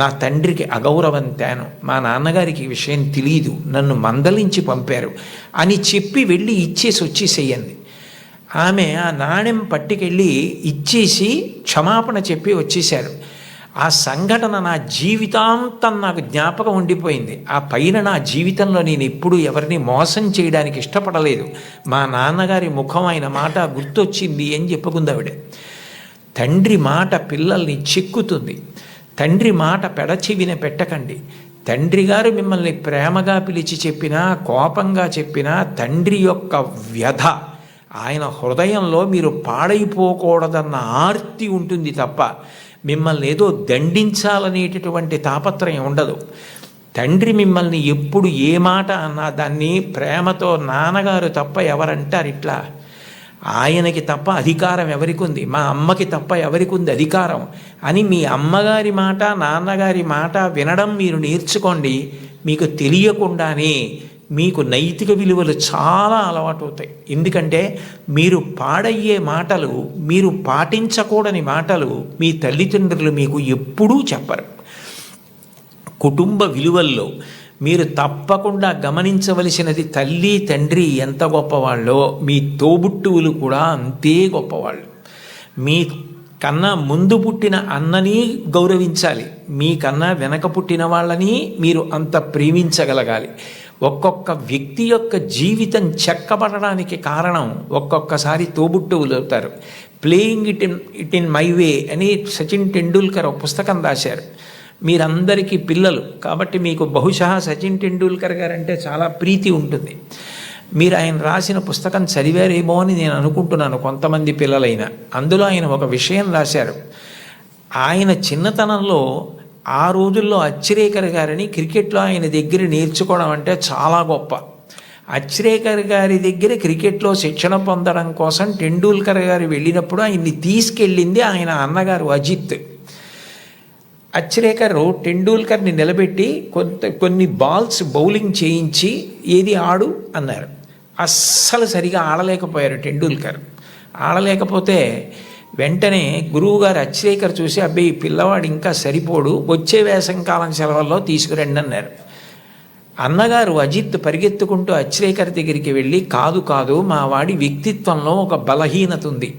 నా తండ్రికి అగౌరవం తేను, మా నాన్నగారికి ఈ విషయం తెలియదు, నన్ను మందలించి పంపారు అని చెప్పి వెళ్ళి ఇచ్చేసి వచ్చేసేయండి. ఆమె ఆ నాణ్యం పట్టుకెళ్ళి ఇచ్చేసి క్షమాపణ చెప్పి వచ్చేశారు. ఆ సంఘటన నా జీవితాంతం నాకు జ్ఞాపకం ఉండిపోయింది. ఆ పైన నా జీవితంలో నేను ఎప్పుడూ ఎవరిని మోసం చేయడానికి ఇష్టపడలేదు. మా నాన్నగారి ముఖం, ఆయన మాట గుర్తొచ్చింది అని చెప్పుకుంది ఆవిడ. తండ్రి మాట పిల్లల్ని చెక్కుతుంది. తండ్రి మాట పెడచెవిన పెట్టకండి. తండ్రి గారు మిమ్మల్ని ప్రేమగా పిలిచి చెప్పినా, కోపంగా చెప్పినా, తండ్రి యొక్క వ్యధ, ఆయన హృదయంలో మీరు పాడైపోకూడదన్న ఆర్తి ఉంటుంది తప్ప మిమ్మల్ని ఏదో దండించాలనేటటువంటి తాపత్రయం ఉండదు. తండ్రి మిమ్మల్ని ఎప్పుడు ఏ మాట అన్నా దాన్ని ప్రేమతో, నాన్నగారు తప్ప ఎవరంటారు ఇట్లా, ఆయనకి తప్ప అధికారం ఎవరికి ఉంది, మా అమ్మకి తప్ప ఎవరికి ఉంది అధికారం అని మీ అమ్మగారి మాట, నాన్నగారి మాట వినడం మీరు నేర్చుకోండి. మీకు తెలియకుండానే మీకు నైతిక విలువలు చాలా అలవాటు అవుతాయి. ఎందుకంటే మీరు పాడయ్యే మాటలు, మీరు పాటించకూడని మాటలు మీ తల్లిదండ్రులు మీకు ఎప్పుడూ చెప్పరు. కుటుంబ విలువల్లో మీరు తప్పకుండా గమనించవలసినది, తల్లి తండ్రి ఎంత గొప్పవాళ్ళో మీ తోబుట్టువులు కూడా అంతే గొప్పవాళ్ళు. మీ కన్నా ముందు పుట్టిన అన్నని గౌరవించాలి, మీకన్నా వెనక పుట్టిన వాళ్ళని మీరు అంత ప్రేమించగలగాలి. ఒక్కొక్క వ్యక్తి యొక్క జీవితం చెక్కబడడానికి కారణం ఒక్కొక్కసారి తోబుట్టువులు అవుతారు. Playing it in my way అని సచిన్ టెండూల్కర్ ఒక పుస్తకం రాశారు. మీరందరికీ పిల్లలు కాబట్టి మీకు బహుశా సచిన్ టెండూల్కర్ గారు అంటే చాలా ప్రీతి ఉంటుంది. మీరు ఆయన రాసిన పుస్తకం చదివారేమో అని నేను అనుకుంటున్నాను, కొంతమంది పిల్లలైనా. అందులో ఆయన ఒక విషయం రాశారు. ఆయన చిన్నతనంలో ఆ రోజుల్లో అచ్రేకర్ గారిని క్రికెట్లో ఆయన దగ్గర నేర్చుకోవడం అంటే చాలా గొప్ప. అచ్రేకర్ గారి దగ్గర క్రికెట్లో శిక్షణ పొందడం కోసం టెండూల్కర్ గారు వెళ్ళినప్పుడు ఆయన్ని తీసుకెళ్ళింది ఆయన అన్నగారు అజిత్. అచ్రేకర్ టెండూల్కర్ని నిలబెట్టి కొన్ని బాల్స్ బౌలింగ్ చేయించి ఏది ఆడు అన్నారు. అస్సలు సరిగా ఆడలేకపోయారు టెండూల్కర్. ఆడలేకపోతే వెంటనే గురువుగారు అచ్రేకర్ చూసి, అబ్బాయి పిల్లవాడు ఇంకా సరిపోడు, వచ్చే వేసంకాలం సెలవుల్లో తీసుకురండి అన్నారు. అన్నగారు అజిత్ పరిగెత్తుకుంటూ అచ్రేకర్ దగ్గరికి వెళ్ళి, కాదు కాదు, మా వాడి వ్యక్తిత్వంలో ఒక బలహీనత ఉంది,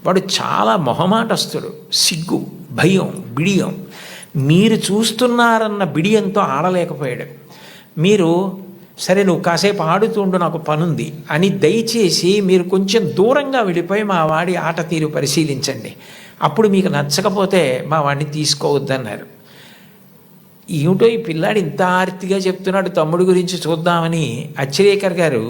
వాడు చాలా మొహమాటస్తుడు, సిగ్గు, భయం, బిడియం, మీరు చూస్తున్నారన్న బిడియంతో ఆడలేకపోయాడు. మీరు సరే నువ్వు కాసేపు ఆడుతుండు, నాకు పనుంది అని దయచేసి మీరు కొంచెం దూరంగా వెళ్ళిపోయి మా వాడి ఆట తీరు పరిశీలించండి, అప్పుడు మీకు నచ్చకపోతే మా వాడిని తీసుకోవద్దన్నారు. ఏమిటో ఈ పిల్లాడు ఇంత ఆర్తిగా చెప్తున్నాడు తమ్ముడి గురించి చూద్దామని అచ్రేకర్ గారు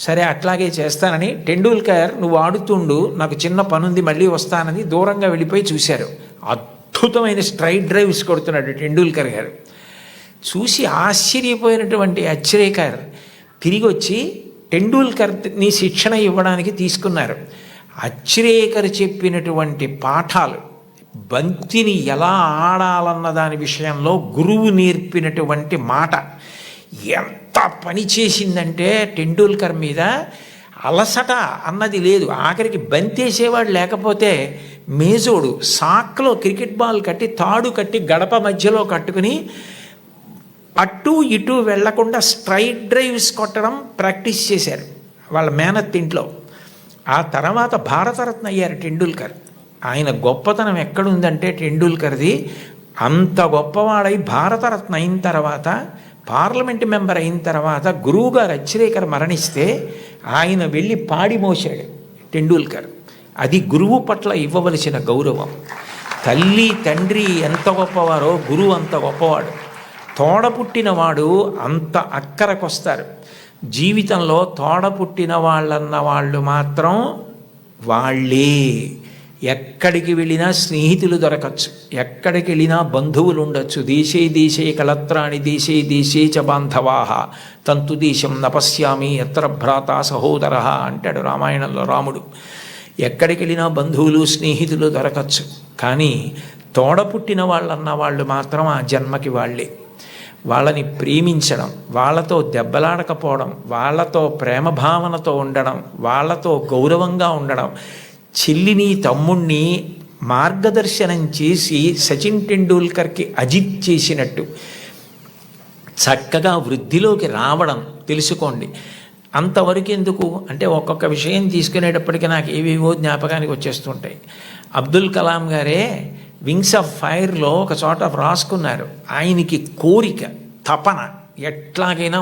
సరే అట్లాగే చేస్తానని, టెండూల్కర్ నువ్వు ఆడుతుండు, నాకు చిన్న పనుంది మళ్ళీ వస్తానని దూరంగా వెళ్ళిపోయి చూశారు. అద్భుతమైన స్ట్రైట్ డ్రైవ్స్ కొడుతున్నాడు టెండూల్కర్ గారు. చూసి ఆశ్చర్యపోయినటువంటి అచ్రేకర్ తిరిగి వచ్చి టెండూల్కర్ని శిక్షణ ఇవ్వడానికి తీసుకున్నారు. అచ్రేకర్ చెప్పినటువంటి పాఠాలు, బంతిని ఎలా ఆడాలన్న దాని విషయంలో గురువు నేర్పినటువంటి మాట ఎంత పని చేసిందంటే టెండూల్కర్ మీద అలసట అన్నది లేదు. ఆఖరికి బంతేసేవాడు లేకపోతే మేజోడు సాక్లో క్రికెట్ బాల్ కట్టి తాడు కట్టి గడప మధ్యలో కట్టుకుని అటు ఇటు వెళ్లకుండా స్ట్రైట్ డ్రైవ్స్ కొట్టడం ప్రాక్టీస్ చేశారు వాళ్ళ మేనత్ ఇంట్లో. ఆ తర్వాత భారతరత్న అయ్యారు టెండూల్కర్. ఆయన గొప్పతనం ఎక్కడుందంటే టెండూల్కర్ది, అంత గొప్పవాడై భారతరత్న అయిన తర్వాత, పార్లమెంట్ మెంబర్ అయిన తర్వాత గురువుగారు అచ్రేకర్ మరణిస్తే ఆయన వెళ్ళి పాడి మోసాడు టెండూల్కర్. అది గురువు పట్ల ఇవ్వవలసిన గౌరవం. తల్లి తండ్రి ఎంత గొప్పవారో గురువు అంత గొప్పవాడు. తోడపుట్టినవాడు అంత అక్కరకొస్తారు. జీవితంలో తోడపుట్టిన వాళ్ళన్న వాళ్ళు మాత్రం వాళ్ళే. ఎక్కడికి వెళ్ళినా స్నేహితులు దొరకచ్చు, ఎక్కడికి వెళ్ళినా బంధువులు ఉండొచ్చు. దేశే దేశే కళత్రాణి దేశే దేశే చ బాంధవాహ తంతు దేశం నపశ్యామి ఎత్ర భ్రాత సహోదర అంటాడు రామాయణంలో రాముడు. ఎక్కడికి వెళ్ళినా బంధువులు స్నేహితులు దొరకచ్చు, కానీ తోడపుట్టిన వాళ్ళన్న వాళ్ళు మాత్రం ఆ జన్మకి వాళ్ళే. వాళ్ళని ప్రేమించడం, వాళ్ళతో దెబ్బలాడకపోవడం, వాళ్ళతో ప్రేమ భావనతో ఉండడం, వాళ్ళతో గౌరవంగా ఉండడం. చెల్లిని తమ్ముణ్ణి మార్గదర్శనం చేసి సచిన్ టెండూల్కర్కి అజిత్ చేసినట్టు చక్కగా వృద్ధిలోకి రావడం తెలుసుకోండి. అంతవరకు ఎందుకు అంటే ఒక్కొక్క విషయం తీసుకునేటప్పటికీ నాకు ఏవేవో జ్ఞాపకానికి వచ్చేస్తుంటాయి. అబ్దుల్ కలాం గారే వింగ్స్ ఆఫ్ ఫైర్లో ఒక చోట రాసుకున్నారు, ఆయనకి కోరిక, తపన ఎట్లాగైనా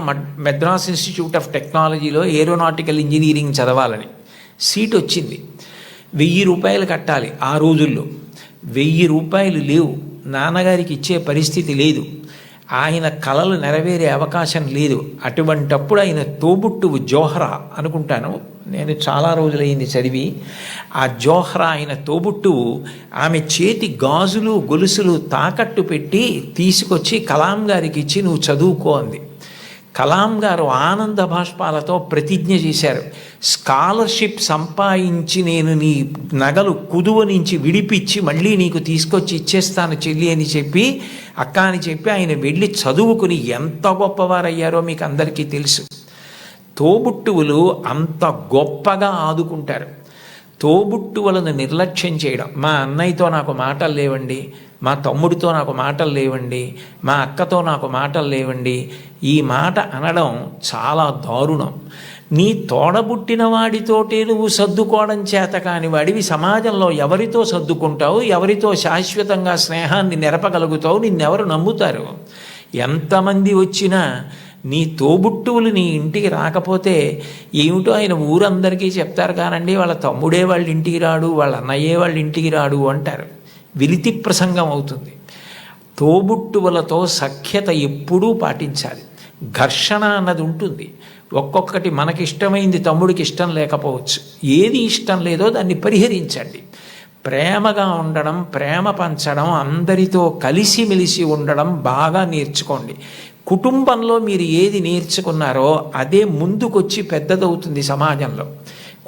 మెడ్రాస్ ఇన్స్టిట్యూట్ ఆఫ్ టెక్నాలజీలో ఏరోనాటికల్ ఇంజనీరింగ్ చదవాలని. సీట్ వచ్చింది. 1000 రూపాయలు కట్టాలి. ఆ రోజుల్లో 1000 రూపాయలు లేవు, నాన్నగారికి ఇచ్చే పరిస్థితి లేదు, ఆయన కలలు నెరవేరే అవకాశం లేదు. అటువంటప్పుడు ఆయన తోబుట్టువు జోహ్రా అనుకుంటాను, నేను చాలా రోజులైంది చదివి, ఆ జోహ్రా ఆయన తోబుట్టువు ఆమె చేతి గాజులు గొలుసులు తాకట్టు పెట్టి తీసుకొచ్చి కలాం గారికి ఇచ్చి నువ్వు చదువుకో అంది. కలాం గారు ఆనంద బాష్పాలతో ప్రతిజ్ఞ చేశారు, స్కాలర్షిప్ సంపాదించి నేను నీ నగలు కుదువ నుంచి విడిపించి మళ్ళీ నీకు తీసుకొచ్చి ఇచ్చేస్తాను చెల్లి అని చెప్పి, అక్క అని చెప్పి ఆయన వెళ్ళి చదువుకుని ఎంత గొప్పవారయ్యారో మీకు అందరికీ తెలుసు. తోబుట్టువులు అంత గొప్పగా ఆదుకుంటారు. తోబుట్టువులను నిర్లక్ష్యం చేయడం, మా అన్నయ్యతో నాకు మాటలు లేవండి, మా తమ్ముడితో నాకు మాటలు లేవండి, మా అక్కతో నాకు మాటలు లేవండి, ఈ మాట అనడం చాలా దారుణం. నీ తోడబుట్టిన వాడితోటే నువ్వు సర్దుకోవడం చేత కాని వాడివి సమాజంలో ఎవరితో సర్దుకుంటావు, ఎవరితో శాశ్వతంగా స్నేహాన్ని నెరపగలుగుతావు, నిన్నెవరు నమ్ముతారు? ఎంతమంది వచ్చినా నీ తోబుట్టువులు నీ ఇంటికి రాకపోతే ఏమిటో ఆయన ఊరందరికీ చెప్తారు కానండి, వాళ్ళ తమ్ముడే వాళ్ళ ఇంటికి రాడు, వాళ్ళ అన్నయ్యే వాళ్ళ ఇంటికి రాడు అంటారు. విలితి ప్రసంగం అవుతుంది. తోబుట్టువులతో సఖ్యత ఎప్పుడూ పాటించాలి. ఘర్షణ అన్నది ఉంటుంది. ఒక్కొక్కటి మనకిష్టమైంది తమ్ముడికి ఇష్టం లేకపోవచ్చు. ఏది ఇష్టం లేదో దాన్ని పరిహరించండి. ప్రేమగా ఉండడం, ప్రేమ పంచడం, అందరితో కలిసిమెలిసి ఉండడం బాగా నేర్చుకోండి. కుటుంబంలో మీరు ఏది నేర్చుకున్నారో అదే ముందుకొచ్చి పెద్దదవుతుంది సమాజంలో.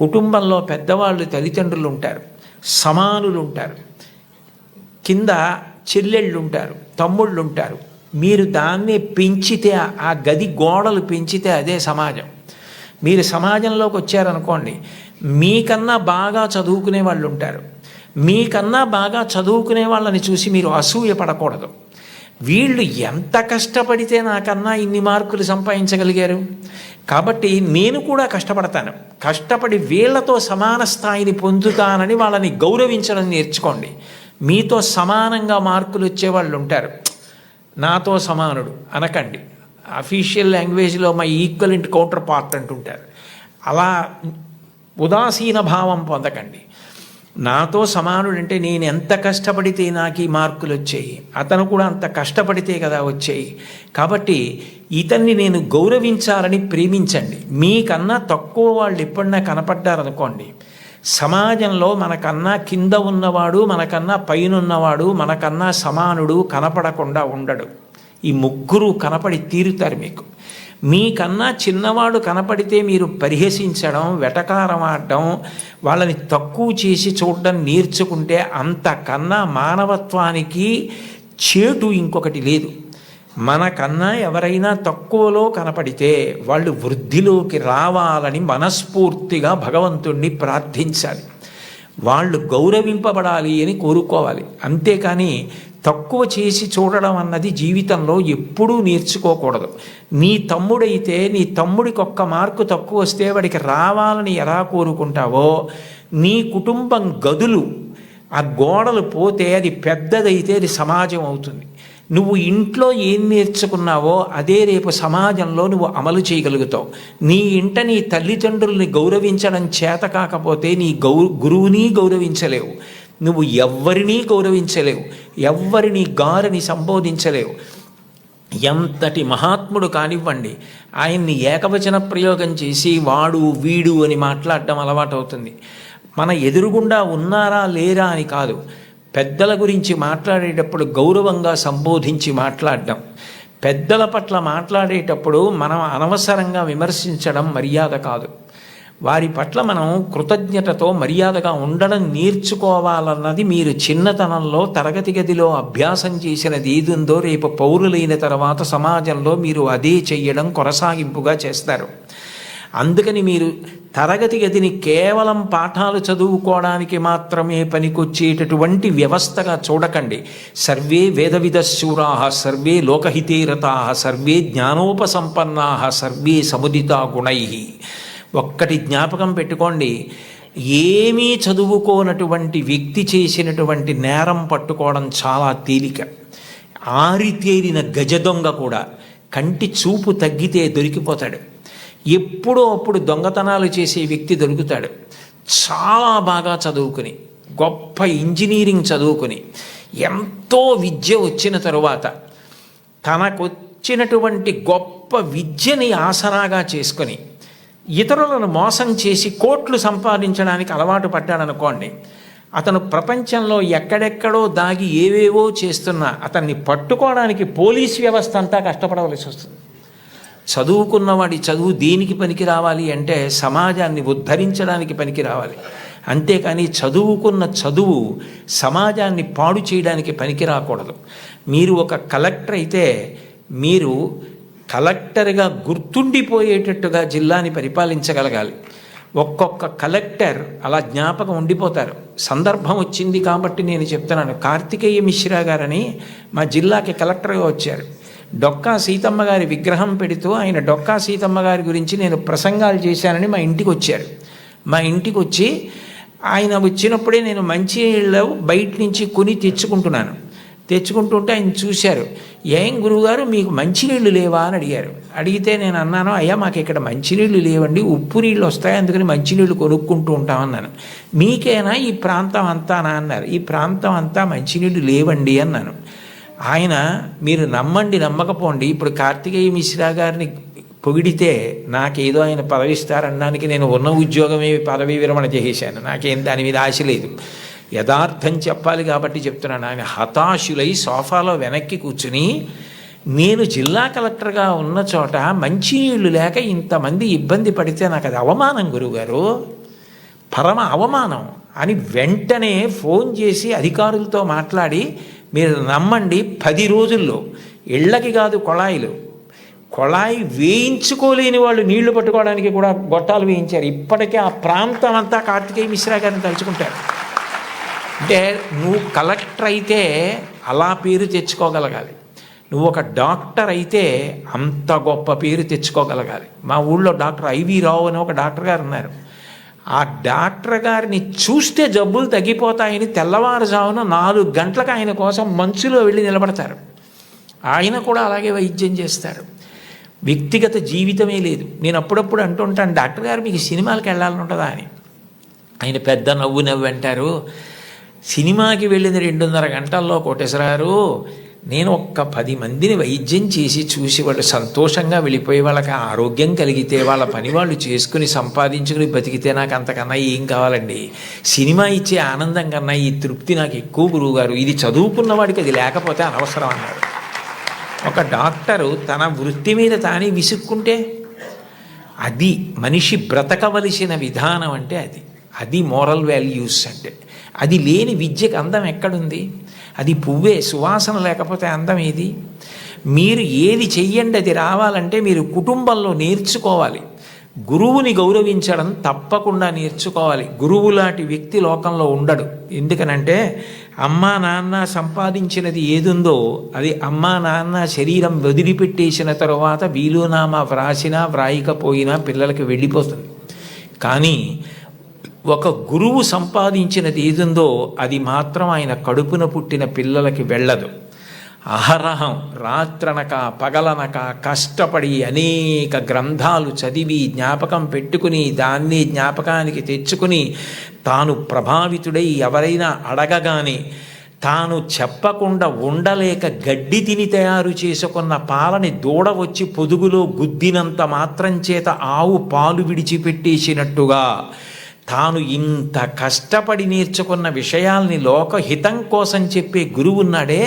కుటుంబంలో పెద్దవాళ్ళు తల్లిదండ్రులు ఉంటారు, సమానులు ఉంటారు, కింద చెల్లెళ్ళు ఉంటారు, తమ్ముళ్ళు ఉంటారు. మీరు దాన్ని పెంచితే, ఆ గది గోడలు పెంచితే అదే సమాజం. మీరు సమాజంలోకి వచ్చారనుకోండి, మీకన్నా బాగా చదువుకునే వాళ్ళు ఉంటారు. మీకన్నా బాగా చదువుకునే వాళ్ళని చూసి మీరు అసూయ పడకూడదు. వీళ్ళు ఎంత కష్టపడితే నాకన్నా ఇన్ని మార్కులు సంపాదించగలిగారు, కాబట్టి నేను కూడా కష్టపడతాను, కష్టపడి వీళ్లతో సమాన స్థాయిని పొందుతానని వాళ్ళని గౌరవించడం నేర్చుకోండి. మీతో సమానంగా మార్కులు వచ్చేవాళ్ళు ఉంటారు, నాతో సమానుడు అనకండి. అఫీషియల్ లాంగ్వేజ్లో మై ఈక్వలెంట్ కౌంటర్ పార్ట్ అంటుంటారు. అలా ఉదాసీన భావం పొందకండి. నాతో సమానుడు అంటే నేను ఎంత కష్టపడితే నాకు ఈ మార్కులు వచ్చాయి, అతను కూడా అంత కష్టపడితే కదా వచ్చాయి, కాబట్టి ఇతన్ని నేను గౌరవించాలని ప్రేమించండి. మీకన్నా తక్కువ వాళ్ళు ఎప్పుడన్నా కనపడ్డారనుకోండి, సమాజంలో మనకన్నా కింద ఉన్నవాడు, మనకన్నా పైన ఉన్నవాడు, మనకన్నా సమానుడు కనపడకుండా ఉండడు. ఈ ముగ్గురు కనపడి తీరుతారు మీకు. మీకన్నా చిన్నవాడు కనపడితే మీరు పరిహసించడం, వెటకారం ఆడడం, వాళ్ళని తక్కువ చేసి చూడడం నేర్చుకుంటే అంతకన్నా మానవత్వానికి చేటు ఇంకొకటి లేదు. మనకన్నా ఎవరైనా తక్కువలో కనపడితే వాళ్ళు వృద్ధిలోకి రావాలని మనస్ఫూర్తిగా భగవంతుణ్ణి ప్రార్థించాలి. వాళ్ళు గౌరవింపబడాలి అని కోరుకోవాలి. అంతేకాని తక్కువ చేసి చూడడం అన్నది జీవితంలో ఎప్పుడూ నేర్చుకోకూడదు. నీ తమ్ముడైతే నీ తమ్ముడికి ఒక్క మార్కు తక్కువ వస్తే వాడికి రావాలని ఎలా కోరుకుంటావో, నీ కుటుంబం గదులు ఆ గోడలు పోతే అది పెద్దదైతే అది సమాజం అవుతుంది. నువ్వు ఇంట్లో ఏం నేర్చుకున్నావో అదే రేపు సమాజంలో నువ్వు అమలు చేయగలుగుతావు. నీ ఇంట నీ తల్లిదండ్రుల్ని గౌరవించడం చేత కాకపోతే నీ గురువుని గౌరవించలేవు, నువ్వు ఎవ్వరినీ గౌరవించలేవు, ఎవ్వరిని గారిని సంబోధించలేవు. ఎంతటి మహాత్ముడు కానివ్వండి, ఆయన్ని ఏకవచన ప్రయోగం చేసి వాడు వీడు అని మాట్లాడడం అలవాటు అవుతుంది. మన ఎదురుగుండా ఉన్నారా లేరా అని కాదు, పెద్దల గురించి మాట్లాడేటప్పుడు గౌరవంగా సంబోధించి మాట్లాడడం. పెద్దల పట్ల మాట్లాడేటప్పుడు మనం అనవసరంగా విమర్శించడం మర్యాద కాదు. వారి పట్ల మనం కృతజ్ఞతతో మర్యాదగా ఉండడం నేర్చుకోవాలన్నది మీరు చిన్నతనంలో తరగతి గదిలో అభ్యాసం చేసినది ఏదుందో రేపు పౌరులైన తర్వాత సమాజంలో మీరు అదే చెయ్యడం కొనసాగింపుగా చేస్తారు. అందుకని మీరు తరగతి గదిని కేవలం పాఠాలు చదువుకోవడానికి మాత్రమే పనికొచ్చేటటువంటి వ్యవస్థగా చూడకండి. సర్వే వేదవిదశూరా, సర్వే లోకహితే రతా, సర్వే జ్ఞానోపసంపన్నా, సర్వే సముదితా గుణై. ఒక్కటి జ్ఞాపకం పెట్టుకోండి, ఏమీ చదువుకోనటువంటి వ్యక్తి చేసినటువంటి నేరం పట్టుకోవడం చాలా తేలిక. ఆరితేరిన గజదొంగ కూడా కంటి చూపు తగ్గితే దొరికిపోతాడు. ఎప్పుడో అప్పుడు దొంగతనాలు చేసే వ్యక్తి దొరుకుతాడు. చాలా బాగా చదువుకుని, గొప్ప ఇంజనీరింగ్ చదువుకుని, ఎంతో విద్య వచ్చిన తరువాత తనకొచ్చినటువంటి గొప్ప విద్యని ఆసరాగా చేసుకొని ఇతరులను మోసం చేసి కోట్లు సంపాదించడానికి అలవాటు పడ్డాడనుకోండి, అతను ప్రపంచంలో ఎక్కడెక్కడో దాగి ఏవేవో చేస్తున్నా అతన్ని పట్టుకోవడానికి పోలీస్ వ్యవస్థ అంతా కష్టపడవలసి వస్తుంది. చదువుకున్నవాడి చదువు దేనికి పనికి రావాలి అంటే సమాజాన్ని ఉద్ధరించడానికి పనికి రావాలి. అంతేకాని చదువుకున్న చదువు సమాజాన్ని పాడు చేయడానికి పనికి రాకూడదు. మీరు ఒక కలెక్టర్ అయితే మీరు కలెక్టర్గా గుర్తుండిపోయేటట్టుగా జిల్లాని పరిపాలించగలగాలి. ఒక్కొక్క కలెక్టర్ అలా జ్ఞాపకం ఉండిపోతారు. సందర్భం వచ్చింది కాబట్టి నేను చెప్తున్నాను. కార్తికేయ మిశ్రా గారని మా జిల్లాకి కలెక్టర్గా వచ్చారు. డొక్కా సీతమ్మ గారి విగ్రహం పెడుతూ ఆయన డొక్కా సీతమ్మ గారి గురించి నేను ప్రసంగాలు చేశానని మా ఇంటికి వచ్చారు. మా ఇంటికి వచ్చి ఆయన వచ్చినప్పుడే నేను మంచినీళ్ళు బయట నుంచి కొని తెచ్చుకుంటుంటే ఆయన చూశారు. ఏం గురువుగారు మీకు మంచినీళ్ళు లేవా అని అడిగారు. అడిగితే నేను అన్నాను, అయ్యా మాకు ఇక్కడ మంచినీళ్ళు లేవండి, ఉప్పు నీళ్ళు వస్తాయి, అందుకని మంచినీళ్ళు కొనుక్కుంటూ ఉంటామన్నాను. మీకేనా ఈ ప్రాంతం అంతానా అన్నారు. ఈ ప్రాంతం అంతా మంచినీళ్ళు లేవండి అన్నాను. ఆయన మీరు నమ్మండి నమ్మకపోండి, ఇప్పుడు కార్తికేయ మిశ్రా గారిని పొగిడితే నాకేదో ఆయన పదవి ఇస్తారనడానికి నేను ఉన్న ఉద్యోగమే పదవి విరమణ చేసేసాను, నాకేం దాని మీద ఆశ లేదు. యథార్థం చెప్పాలి కాబట్టి చెప్తున్నాను. ఆయన హతాశులై సోఫాలో వెనక్కి కూర్చుని, నేను జిల్లా కలెక్టర్గా ఉన్న చోట మంచినీళ్ళు లేక ఇంతమంది ఇబ్బంది పడితే నాకు అది అవమానం గురువుగారు, పరమ అవమానం అని వెంటనే ఫోన్ చేసి అధికారులతో మాట్లాడి, మీరు నమ్మండి 10 రోజుల్లో ఇళ్ళకి కాదు కొళాయి వేయించుకోలేని వాళ్ళు నీళ్లు పట్టుకోవడానికి కూడా గొట్టాలు వేయించారు. ఇప్పటికే ఆ ప్రాంతం అంతా కార్తికేయ మిశ్రా గారిని తలుచుకుంటారు. అంటే నువ్వు కలెక్టర్ అయితే అలా పేరు తెచ్చుకోగలగాలి, నువ్వు ఒక డాక్టర్ అయితే అంత గొప్ప పేరు తెచ్చుకోగలగాలి. మా ఊళ్ళో డాక్టర్ ఐవి రావు అని ఒక డాక్టర్ గారు ఉన్నారు. ఆ డాక్టర్ గారిని చూస్తే జబ్బులు తగ్గిపోతాయని తెల్లవారుజామున 4 గంటలకు ఆయన కోసం మంచులో వెళ్ళి నిలబడతారు. ఆయన కూడా అలాగే వైద్యం చేస్తారు. వ్యక్తిగత జీవితమే లేదు. నేను అప్పుడప్పుడు అంటుంటాను, డాక్టర్ గారు మీకు సినిమాలకు వెళ్ళాలని ఉంటుందా అని. ఆయన పెద్ద నవ్వు అంటారు, సినిమాకి వెళ్ళిన 2.5 గంటల్లో కోటేశ్వరారు, నేను ఒక్క 10 మందిని వైద్యం చేసి చూసి వాళ్ళు సంతోషంగా వెళ్ళిపోయి వాళ్ళకి ఆరోగ్యం కలిగితే వాళ్ళ పని వాళ్ళు చేసుకుని సంపాదించుకుని బతికితే నాకు అంతకన్నా ఏం కావాలండి. సినిమా ఇచ్చే ఆనందం కన్నా ఈ తృప్తి నాకు ఎక్కువ గురువుగారు, ఇది చదువుకున్న వాడికి అది లేకపోతే అనవసరం అన్నారు. ఒక డాక్టరు తన వృత్తి మీద తానే విసుక్కుంటే అది మనిషి బ్రతకవలసిన విధానం అంటే అది మోరల్ వాల్యూస్ అంటే. అది లేని విద్యకు అందం ఎక్కడుంది? అది పువ్వే, సువాసన లేకపోతే అందం ఏది? మీరు ఏది చెయ్యండి అది రావాలంటే మీరు కుటుంబంలో నేర్చుకోవాలి. గురువుని గౌరవించడం తప్పకుండా నేర్చుకోవాలి. గురువు లాంటి వ్యక్తి లోకంలో ఉండడు. ఎందుకనంటే అమ్మా నాన్న సంపాదించినది ఏదుందో అది అమ్మా నాన్న శరీరం వదిలిపెట్టేసిన తరువాత వీలునామా వ్రాసినా వ్రాయకపోయినా పిల్లలకి వెళ్ళిపోతుంది. కానీ ఒక గురువు సంపాదించినది ఏదుందో అది మాత్రం ఆయన కడుపున పుట్టిన పిల్లలకి వెళ్ళదు. అహరహం రాత్రనక పగలనక కష్టపడి అనేక గ్రంథాలు చదివి జ్ఞాపకం పెట్టుకుని దాన్ని జ్ఞాపకానికి తెచ్చుకుని తాను ప్రభావితుడై ఎవరైనా అడగగానే తాను చెప్పకుండా ఉండలేక గడ్డి తిని తయారు చేసుకున్న పాలని దూడ వచ్చి పొదుగులో గుద్దినంత మాత్రం చేత ఆవు పాలు విడిచిపెట్టేసినట్టుగా తాను ఇంత కష్టపడి నేర్చుకున్న విషయాల్ని లోకహితం కోసం చెప్పే గురువు ఉన్నాడే,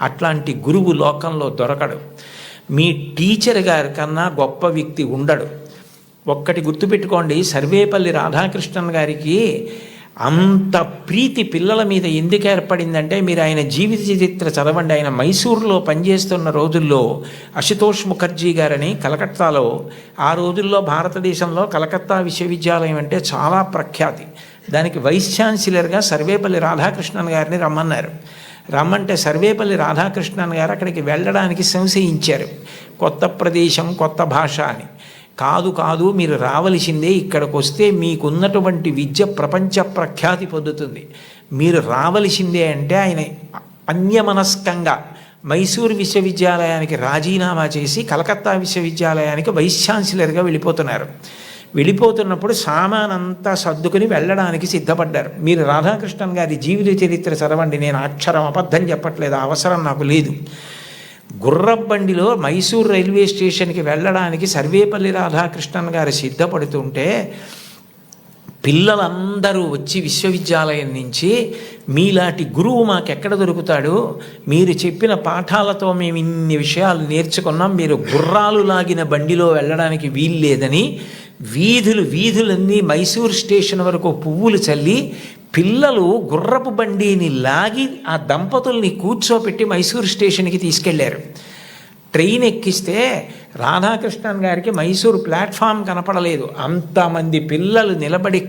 అట్లాంటి గురువు లోకంలో దొరకడు. మీ టీచర్ గారి కన్నా గొప్ప వ్యక్తి ఉండడు. ఒక్కటి గుర్తుపెట్టుకోండి, సర్వేపల్లి రాధాకృష్ణన్ గారికి అంత ప్రీతి పిల్లల మీద ఎందుకు ఏర్పడిందంటే మీరు ఆయన జీవిత చరిత్ర చదవండి. ఆయన మైసూరులో పనిచేస్తున్న రోజుల్లో అశుతోష్ ముఖర్జీ గారని కలకత్తాలో, ఆ రోజుల్లో భారతదేశంలో కలకత్తా విశ్వవిద్యాలయం అంటే చాలా ప్రఖ్యాతి. దానికి వైస్ ఛాన్సలర్గా సర్వేపల్లి రాధాకృష్ణన్ గారిని రమ్మంటే సర్వేపల్లి రాధాకృష్ణన్ గారు అక్కడికి వెళ్ళడానికి సంశయించారు. కొత్త ప్రదేశం, కొత్త భాష అని. కాదు మీరు రావలసిందే, ఇక్కడికి వస్తే మీకున్నటువంటి విద్య ప్రపంచ ప్రఖ్యాతి పొందుతుంది, మీరు రావలసిందే అంటే ఆయన అన్యమనస్కంగా మైసూరు విశ్వవిద్యాలయానికి రాజీనామా చేసి కలకత్తా విశ్వవిద్యాలయానికి వైస్ ఛాన్సలర్గా వెళ్ళిపోతున్నప్పుడు సామానంతా సర్దుకుని వెళ్ళడానికి సిద్ధపడ్డారు. మీరు రాధాకృష్ణన్ గారి జీవిత చరిత్ర చదవండి, నేను అక్షరం అబద్ధం చెప్పట్లేదు, అవసరం నాకు లేదు. గుర్రబండిలో మైసూర్ రైల్వే స్టేషన్కి వెళ్ళడానికి సర్వేపల్లి రాధాకృష్ణన్ గారు సిద్ధపడుతుంటే పిల్లలందరూ వచ్చి విశ్వవిద్యాలయం నుంచి, మీలాంటి గురువు మాకెక్కడ దొరుకుతాడు, మీరు చెప్పిన పాఠాలతో మేము ఇన్ని విషయాలు నేర్చుకున్నాం, మీరు గుర్రాలు లాగిన బండిలో వెళ్ళడానికి వీల్లేదని వీధులన్నీ మైసూర్ స్టేషన్ వరకు పువ్వులు చల్లి పిల్లలు గుర్రపు బండిని లాగి ఆ దంపతుల్ని కూర్చోపెట్టి మైసూర్ స్టేషన్కి తీసుకెళ్లారు. ట్రైన్ ఎక్కిస్తే రాధాకృష్ణన్ గారికి మైసూరు ప్లాట్ఫామ్ కనపడలేదు. అంతమంది పిల్లలు నిలబడి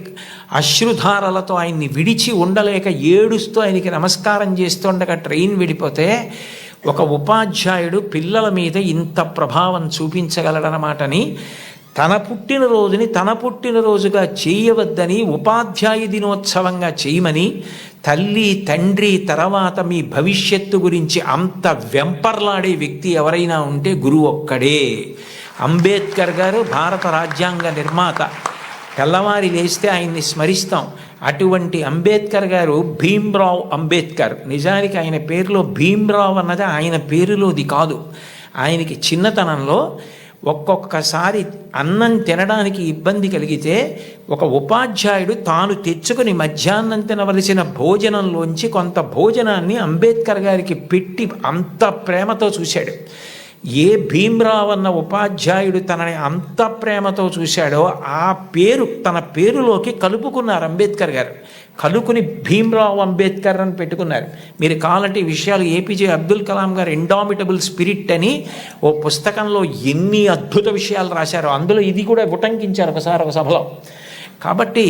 అశ్రుధారలతో ఆయన్ని విడిచి ఉండలేక ఏడుస్తూ ఆయనకి నమస్కారం చేస్తుండగా ట్రైన్ విడిపోతే ఒక ఉపాధ్యాయుడు పిల్లల మీద ఇంత ప్రభావం చూపించగలడనమాటని తన పుట్టినరోజుగా చేయవద్దని ఉపాధ్యాయ దినోత్సవంగా చేయమని తల్లి తండ్రి తర్వాత మీ భవిష్యత్తు గురించి అంత వెంపర్లాడే వ్యక్తి ఎవరైనా ఉంటే గురువు ఒక్కడే. అంబేద్కర్ గారు భారత రాజ్యాంగ నిర్మాత, తెల్లవారి లేస్తే ఆయన్ని స్మరిస్తాం. అటువంటి అంబేద్కర్ గారు భీమ్రావ్ అంబేద్కర్, నిజానికి ఆయన పేరులో భీమ్రావ్ అన్నది ఆయన పేరులోది కాదు. ఆయనకి చిన్నతనంలో ఒక్కొక్కసారి అన్నం తినడానికి ఇబ్బంది కలిగితే ఒక ఉపాధ్యాయుడు తాను తెచ్చుకుని మధ్యాహ్నం తినవలసిన భోజనంలోంచి కొంత భోజనాన్ని అంబేద్కర్ గారికి పెట్టి అంత ప్రేమతో చూశాడు. ఏ భీమ్రావ్ అన్న ఉపాధ్యాయుడు తనని అంత ప్రేమతో చూశాడో ఆ పేరు తన పేరులోకి కలుపుకున్నారు అంబేద్కర్ గారు. కలుపుకుని భీమ్రావ్ అంబేద్కర్ అని పెట్టుకున్నారు. మీరు కావాలంటే ఈ విషయాలు ఏపీజే అబ్దుల్ కలాం గారు ఇండామిటబుల్ స్పిరిట్ అని ఓ పుస్తకంలో ఎన్ని అద్భుత విషయాలు రాశారో అందులో ఇది కూడా ఉటంకించారు ఒకసారి ఒక సభలో. కాబట్టి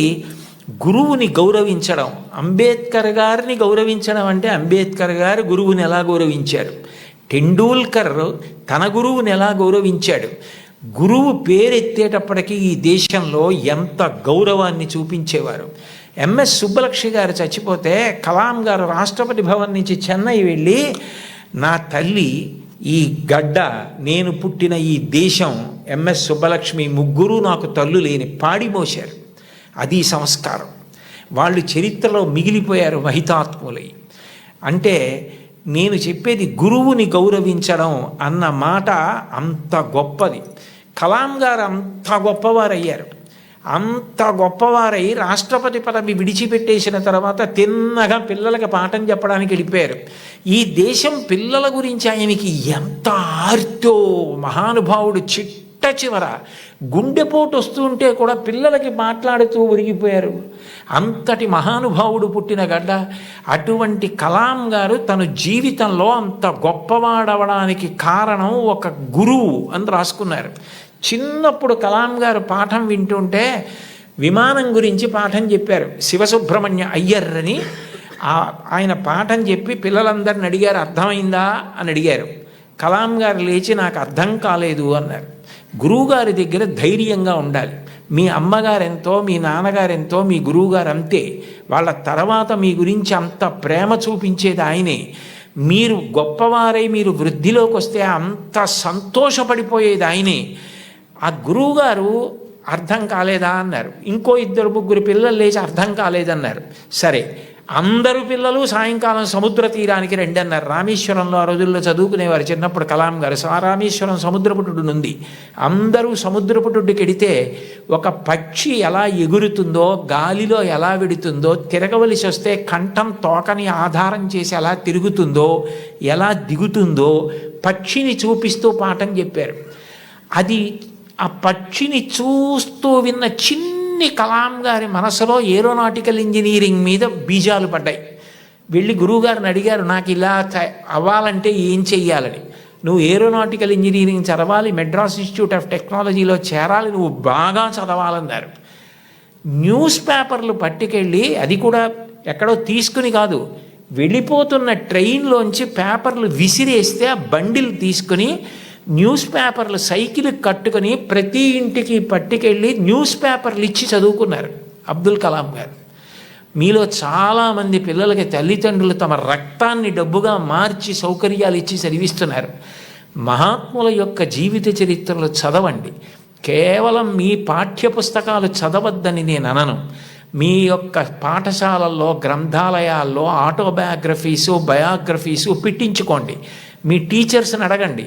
గురువుని గౌరవించడం, అంబేద్కర్ గారిని గౌరవించడం అంటే అంబేద్కర్ గారు గురువుని ఎలా గౌరవించారు, టెండూల్కర్ తన గురువుని ఎలా గౌరవించాడు, గురువు పేరెత్తేటప్పటికీ ఈ దేశంలో ఎంత గౌరవాన్ని చూపించేవారు. ఎంఎస్ సుబ్బలక్ష్మి గారు చచ్చిపోతే కలాం గారు రాష్ట్రపతి భవన్ నుంచి చెన్నై వెళ్ళి నా తల్లి, ఈ గడ్డ, నేను పుట్టిన ఈ దేశం, ఎంఎస్ సుబ్బలక్ష్మి ముగ్గురు నాకు తల్లు లేని పాడి మోశారు. అది సంస్కారం. వాళ్ళు చరిత్రలో మిగిలిపోయారు మహితాత్ములై. అంటే నేను చెప్పేది గురువుని గౌరవించడం అన్న మాట అంత గొప్పది. కలాం గారు అంత గొప్పవారయ్యారు. అంత గొప్పవారై రాష్ట్రపతి పదవి విడిచిపెట్టేసిన తర్వాత తిన్నగా పిల్లలకి పాఠం చెప్పడానికి వెళ్ళిపోయారు. ఈ దేశం పిల్లల గురించి ఆయనకి ఎంత ఆర్తో, మహానుభావుడు చిట్ట చివర గుండెపోటు వస్తుంటే కూడా పిల్లలకి మాట్లాడుతూ ఒరిగిపోయారు. అంతటి మహానుభావుడు పుట్టిన గడ్డ. అటువంటి కలాం గారు తన జీవితంలో అంత గొప్పవాడవడానికి కారణం ఒక గురువు అని రాసుకున్నారు. చిన్నప్పుడు కలాం గారు పాఠం వింటుంటే విమానం గురించి పాఠం చెప్పారు. శివసుబ్రహ్మణ్య అయ్యర్ అని ఆయన పాఠం చెప్పి పిల్లలందరిని అడిగారు, అర్థమైందా అని అడిగారు. కలాం గారు లేచి నాకు అర్థం కాలేదు అన్నారు. గురువుగారి దగ్గర ధైర్యంగా ఉండాలి. మీ అమ్మగారెంతో, మీ నాన్నగారెంతో, మీ గురువుగారు అంతే. వాళ్ళ తర్వాత మీ గురించి అంత ప్రేమ చూపించేది ఆయనే. మీరు గొప్పవారై మీరు వృద్ధిలోకి వస్తే అంత సంతోషపడిపోయేది ఆయనే. ఆ గురువుగారు అర్థం కాలేదా అన్నారు. ఇంకో 2-3 పిల్లలు లేచి అర్థం కాలేదన్నారు. సరే, అందరూ పిల్లలు సాయంకాలం సముద్ర తీరానికి రండి అన్నారు. రామేశ్వరంలో ఆ రోజుల్లో చదువుకునేవారు చిన్నప్పుడు కలాం గారు. రామేశ్వరం సముద్రపుటుడు ఉంది. అందరూ సముద్రపుటుడికి వెడితే ఒక పక్షి ఎలా ఎగురుతుందో, గాలిలో ఎలా వెడుతుందో, తిరగవలసి వస్తే కంఠం తోకని ఆధారం చేసి ఎలా తిరుగుతుందో, ఎలా దిగుతుందో పక్షిని చూపిస్తూ పాఠం చెప్పారు. అది ఆ పక్షిని చూస్తూ విన్న చిన్ని కలాం గారి మనసులో ఏరోనాటికల్ ఇంజనీరింగ్ మీద బీజాలు పడ్డాయి. వెళ్ళి గురువుగారిని అడిగారు, నాకు ఇలా అవ్వాలంటే ఏం చెయ్యాలని. నువ్వు ఏరోనాటికల్ ఇంజనీరింగ్ చదవాలి, మెడ్రాస్ ఇన్స్టిట్యూట్ ఆఫ్ టెక్నాలజీలో చేరాలి, నువ్వు బాగా చదవాలన్నారు. న్యూస్ పేపర్లు పట్టుకెళ్ళి, అది కూడా ఎక్కడో తీసుకుని కాదు, వెళ్ళిపోతున్న ట్రైన్లోంచి పేపర్లు విసిరేస్తే ఆ బండిల్ తీసుకుని న్యూస్ పేపర్లు సైకిల్ కట్టుకుని ప్రతి ఇంటికి పట్టుకెళ్ళి న్యూస్ పేపర్లు ఇచ్చి చదువుకున్నారు అబ్దుల్ కలాం గారు. మీలో చాలామంది పిల్లలకి తల్లిదండ్రులు తమ రక్తాన్ని డబ్బుగా మార్చి సౌకర్యాలు ఇచ్చి చదివిస్తున్నారు. మహాత్ముల యొక్క జీవిత చరిత్రలు చదవండి. కేవలం మీ పాఠ్యపుస్తకాలు చదవద్దని నేను అనను. మీ యొక్క పాఠశాలల్లో, గ్రంథాలయాల్లో ఆటోబయోగ్రఫీసు, బయోగ్రఫీసు పెట్టించుకోండి. మీ టీచర్స్ని అడగండి,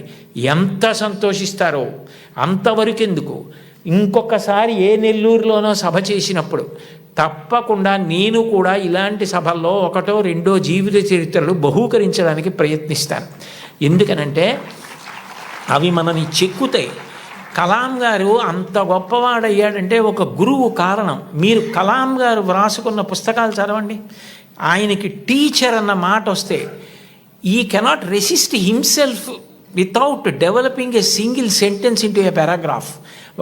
ఎంత సంతోషిస్తారో. అంతవరకు ఎందుకు, ఇంకొకసారి ఏ నెల్లూరులోనో సభ చేసినప్పుడు తప్పకుండా నేను కూడా ఇలాంటి సభల్లో 1-2 జీవిత చరిత్రలు బహూకరించడానికి ప్రయత్నిస్తాను. ఎందుకనంటే అవి మనని చెక్కుతాయి. కలాం గారు అంత గొప్పవాడయ్యాడంటే ఒక గురువు కారణం. మీరు కలాం గారు వ్రాసుకున్న పుస్తకాలు చదవండి. ఆయనకి టీచర్ అన్న మాట వస్తే ఈ cannot resist himself without developing a single sentence into A paragraph.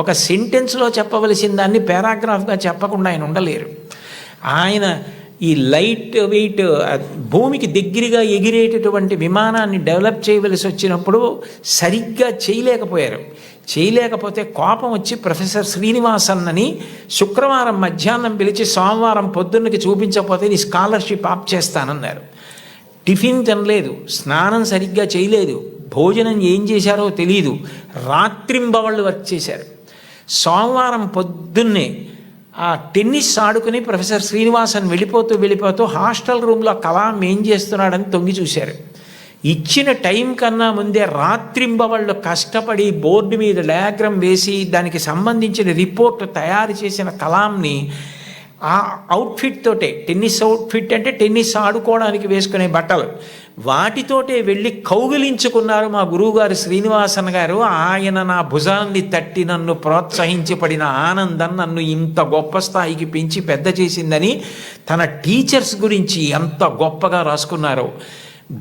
ఒక సెంటెన్స్లో చెప్పవలసిన దాన్ని పారాగ్రాఫ్గా చెప్పకుండా ఆయన ఉండలేరు. ఆయన ఈ లైట్ వెయిట్ భూమికి దగ్గరగా ఎగిరేటటువంటి విమానాన్ని డెవలప్ చేయవలసి వచ్చినప్పుడు సరిగ్గా చేయలేకపోతే కోపం వచ్చి ప్రొఫెసర్ శ్రీనివాసన్ అని శుక్రవారం మధ్యాహ్నం పిలిచి సోమవారం పొద్దున్నకి చూపించకపోతే నీ స్కాలర్షిప్ ఆప్ చేస్తానన్నారు. టిఫిన్ తినలేదు, స్నానం సరిగ్గా చేయలేదు, భోజనం ఏం చేశారో తెలియదు, రాత్రింబవళ్ళు వర్క్ చేశారు. సోమవారం పొద్దున్నే ఆ టెన్నిస్ ఆడుకుని ప్రొఫెసర్ శ్రీనివాసన్ వెళ్ళిపోతూ హాస్టల్ రూమ్లో కలాం ఏం చేస్తున్నాడని తొంగి చూశారు. ఇచ్చిన టైం కన్నా ముందే రాత్రింబవళ్ళు కష్టపడి బోర్డు మీద డయాగ్రామ్ వేసి దానికి సంబంధించిన రిపోర్ట్ తయారు చేసిన కలాంని ఆ అవుట్ఫిట్ తోటే, టెన్నిస్ అవుట్ఫిట్ అంటే టెన్నిస్ ఆడుకోవడానికి వేసుకునే బట్టలు, వాటితోటే వెళ్ళి కౌగిలించుకున్నారు మా గురువుగారు శ్రీనివాసన్ గారు. ఆయన నా భుజాన్ని తట్టి నన్ను ప్రోత్సహించి పడిన ఆనందం నన్ను ఇంత గొప్ప స్థాయికి పెంచి పెద్ద చేసిందని తన టీచర్స్ గురించి ఎంత గొప్పగా రాసుకున్నారో.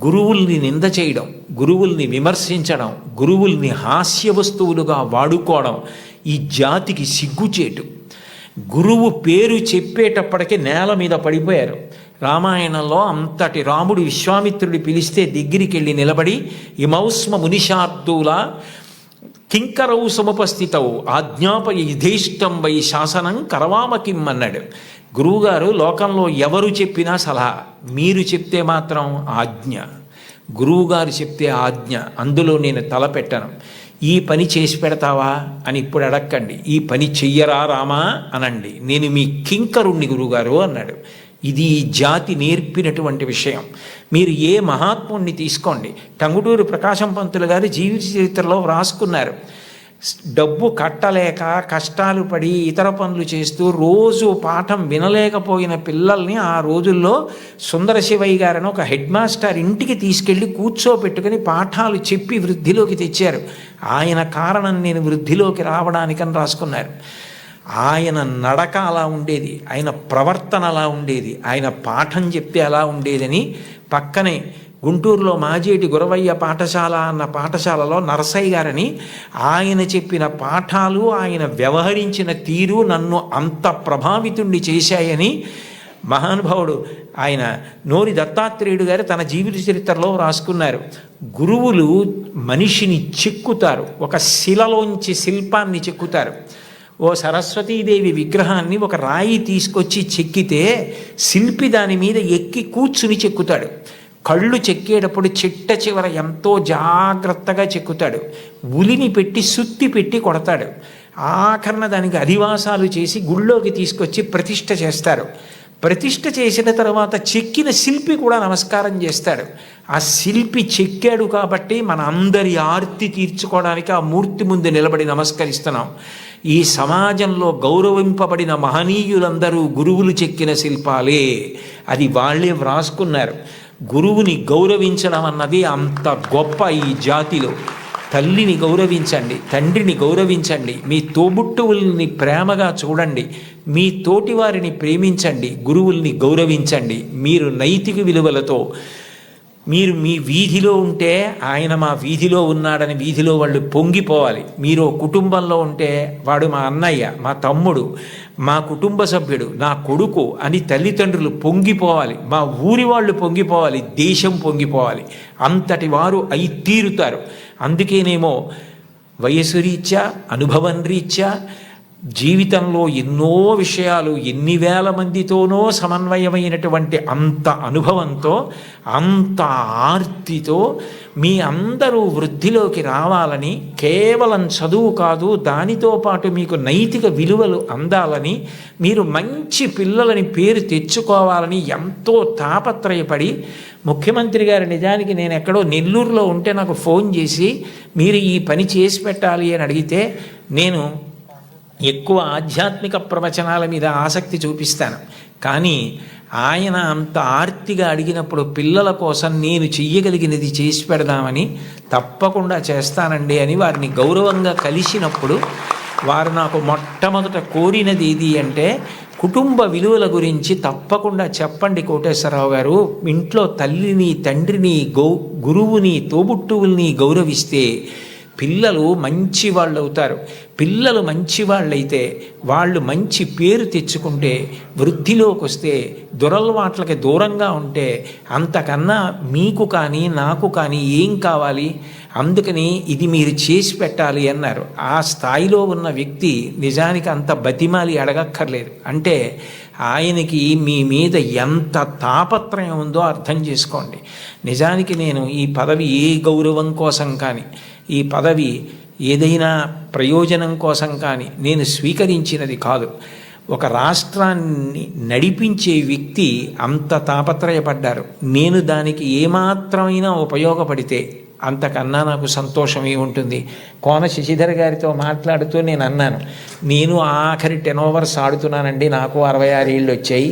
గురువుల్ని నింద చేయడం, గురువుల్ని విమర్శించడం, గురువుల్ని హాస్య వస్తువులుగా వాడుకోవడం ఈ జాతికి సిగ్గుచేటు. గురువు పేరు చెప్పేటప్పటికే నేల మీద పడిపోయారు. రామాయణంలో అంతటి రాముడు విశ్వామిత్రుడి పిలిస్తే దగ్గరికి వెళ్ళి నిలబడి ఇమౌస్మ మునిషార్దూల కింకరౌ సముపస్థితౌ ఆజ్ఞాపయ యుధేష్టం వై శాసనం కరవామ కిమ్ అన్నాడు. గురువుగారు లోకంలో ఎవరు చెప్పినా సలహా, మీరు చెప్తే మాత్రం ఆజ్ఞ. గురువుగారు చెప్తే ఆజ్ఞ, అందులో నేను తలపెట్టను. ఈ పని చేసి పెడతావా అని ఇప్పుడు అడక్కండి, ఈ పని చెయ్యరా రామా అనండి, నేను మీ కింకరుణ్ణి గురువుగారు అన్నాడు. ఇది ఈ జాతి నేర్పినటువంటి విషయం. మీరు ఏ మహాత్ముణ్ణి తీసుకోండి, టంగుటూరి ప్రకాశం పంతులు గారు జీవిత చరిత్రలో వ్రాసుకున్నారు. డబ్బు కట్టలేక కష్టాలు పడి ఇతర పనులు చేస్తూ రోజు పాఠం వినలేకపోయిన పిల్లల్ని ఆ రోజుల్లో సుందర శివయ్య గారని ఒక హెడ్ మాస్టర్ ఇంటికి తీసుకెళ్ళి కూర్చోపెట్టుకుని పాఠాలు చెప్పి వృద్ధిలోకి తెచ్చారు. ఆయన కారణం నేను వృద్ధిలోకి రావడానికని రాసుకున్నారు. ఆయన నడక అలా ఉండేది, ఆయన ప్రవర్తన అలా ఉండేది, ఆయన పాఠం చెప్తే అలా ఉండేదని పక్కనే గుంటూరులో మాజేటి గురవయ్య పాఠశాల అన్న పాఠశాలలో నరసయ్య గారని ఆయన చెప్పిన పాఠాలు, ఆయన వ్యవహరించిన తీరు నన్ను అంత ప్రభావితుణ్ణి చేశాయని మహానుభావుడు ఆయన నోరి దత్తాత్రేయుడు గారు తన జీవిత చరిత్రలో రాసుకున్నారు. గురువులు మనిషిని చెక్కుతారు, ఒక శిలలోంచి శిల్పాన్ని చెక్కుతారు. ఓ సరస్వతీదేవి విగ్రహాన్ని ఒక రాయి తీసుకొచ్చి చెక్కితే శిల్పి దాని మీద ఎక్కి కూర్చుని చెక్కుతాడు. కళ్ళు చెక్కేటప్పుడు చిట్ట చివర ఎంతో జాగ్రత్తగా చెక్కుతాడు. ఉలిని పెట్టి సుత్తి పెట్టి కొడతాడు. ఆఖరణ దానికి అధివాసాలు చేసి గుళ్ళోకి తీసుకొచ్చి ప్రతిష్ఠ చేస్తారు. ప్రతిష్ఠ చేసిన తర్వాత చెక్కిన శిల్పి కూడా నమస్కారం చేస్తాడు. ఆ శిల్పి చెక్కాడు కాబట్టి మన అందరి ఆర్తి తీర్చుకోవడానికి ఆ మూర్తి ముందు నిలబడి నమస్కరిస్తున్నాం. ఈ సమాజంలో గౌరవింపబడిన మహనీయులందరూ గురువులు చెక్కిన శిల్పాలే, అది వాళ్ళే వ్రాసుకున్నారు. గురువుని గౌరవించడం అన్నది అంత గొప్ప ఈ జాతిలో. తల్లిని గౌరవించండి, తండ్రిని గౌరవించండి, మీ తోబుట్టువుల్ని ప్రేమగా చూడండి, మీ తోటివారిని ప్రేమించండి, గురువుల్ని గౌరవించండి. మీరు నైతిక విలువలతో మీరు మీ వీధిలో ఉంటే ఆయన మా వీధిలో ఉన్నాడని వీధిలో వాళ్ళు పొంగిపోవాలి. మీరు కుటుంబంలో ఉంటే వాడు మా అన్నయ్య, మా తమ్ముడు, మా కుటుంబ సభ్యుడు, నా కొడుకు అని తల్లిదండ్రులు పొంగిపోవాలి, మా ఊరి వాళ్ళు పొంగిపోవాలి, దేశం పొంగిపోవాలి. అంతటి వారు అయి తీరుతారు. అందుకేనేమో వయసు రీత్యా, అనుభవం రీత్యా జీవితంలో ఎన్నో విషయాలు ఎన్ని వేల మందితోనో సమన్వయమైనటువంటి అంత అనుభవంతో, అంత ఆర్తితో మీ అందరూ వృద్ధిలోకి రావాలని, కేవలం చదువు కాదు దానితో పాటు మీకు నైతిక విలువలు అందాలని, మీరు మంచి పిల్లలని పేరు తెచ్చుకోవాలని ఎంతో తాపత్రయపడి ముఖ్యమంత్రి గారు నిజానికి నేను ఎక్కడో నెల్లూరులో ఉంటే నాకు ఫోన్ చేసి మీరు ఈ పని చేసి పెట్టాలి అని అడిగితే నేను ఎక్కువ ఆధ్యాత్మిక ప్రవచనాల మీద ఆసక్తి చూపిస్తాను. కానీ ఆయన అంత ఆర్తిగా అడిగినప్పుడు పిల్లల కోసం నేను చెయ్యగలిగినది చేసి పెడదామని తప్పకుండా చేస్తానండి అని వారిని గౌరవంగా కలిసినప్పుడు వారు నాకు మొట్టమొదట కోరినది ఏది అంటే, కుటుంబ విలువల గురించి తప్పకుండా చెప్పండి కోటేశ్వరరావు గారు. ఇంట్లో తల్లిని, తండ్రిని, గురువుని, తోబుట్టువుల్ని గౌరవిస్తే పిల్లలు మంచి వాళ్ళు అవుతారు. పిల్లలు మంచి వాళ్ళైతే వాళ్ళు మంచి పేరు తెచ్చుకుంటే, వృద్ధిలోకి వస్తే, దురలవాట్లకి దూరంగా ఉంటే అంతకన్నా మీకు కానీ నాకు కానీ ఏం కావాలి? అందుకని ఇది మీరు చేసి పెట్టాలి అన్నారు. ఆ స్థాయిలో ఉన్న వ్యక్తి నిజానికి అంత బతిమాలి అడగక్కర్లేదు. అంటే ఆయనకి మీ మీద ఎంత తాపత్రయం ఉందో అర్థం చేసుకోండి. నిజానికి నేను ఈ పదవి ఏ గౌరవం కోసం కానీ, ఈ పదవి ఏదైనా ప్రయోజనం కోసం కానీ నేను స్వీకరించినది కాదు. ఒక రాష్ట్రాన్ని నడిపించే వ్యక్తి అంత తాపత్రయపడ్డారు. నేను దానికి ఏమాత్రమైనా ఉపయోగపడితే అంతకన్నా నాకు సంతోషం ఏముంటుంది. కోన శశిధర్ గారితో మాట్లాడుతూ నేను అన్నాను, నేను ఆఖరి 10 ఓవర్స్ ఆడుతున్నానండి, నాకు 66 ఏళ్ళు వచ్చాయి,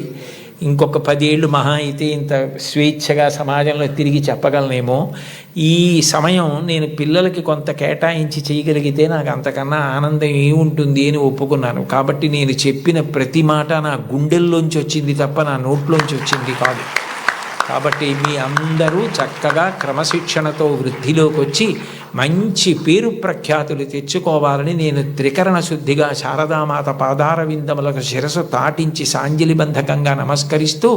ఇంకొక 10 ఏళ్ళు మహా అయితే ఇంత స్వేచ్ఛగా సమాజంలో తిరిగి చెప్పగలనేమో. ఈ సమయం నేను పిల్లలకి కొంత కేటాయించి చేయగలిగితే నాకు అంతకన్నా ఆనందం ఏముంటుంది అని ఒప్పుకున్నాను. కాబట్టి నేను చెప్పిన ప్రతి మాట నా గుండెల్లోంచి వచ్చింది తప్ప నా నోట్లోంచి వచ్చింది కాదు. కాబట్టి మీ అందరూ చక్కగా క్రమశిక్షణతో వృద్ధిలోకి వచ్చి మంచి పేరు ప్రఖ్యాతులు తెచ్చుకోవాలని నేను త్రికరణ శుద్ధిగా శారదామాత పాదార విందములకు శిరసు తాటించి సాంజలిబంధకంగా నమస్కరిస్తూ,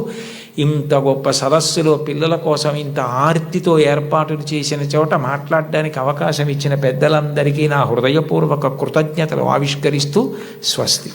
ఇంత గొప్ప సదస్సులో పిల్లల కోసం ఇంత ఆర్తితో ఏర్పాటులు చేసిన చోట మాట్లాడడానికి అవకాశం ఇచ్చిన పెద్దలందరికీ నా హృదయపూర్వక కృతజ్ఞతలు ఆవిష్కరిస్తూ స్వస్తి.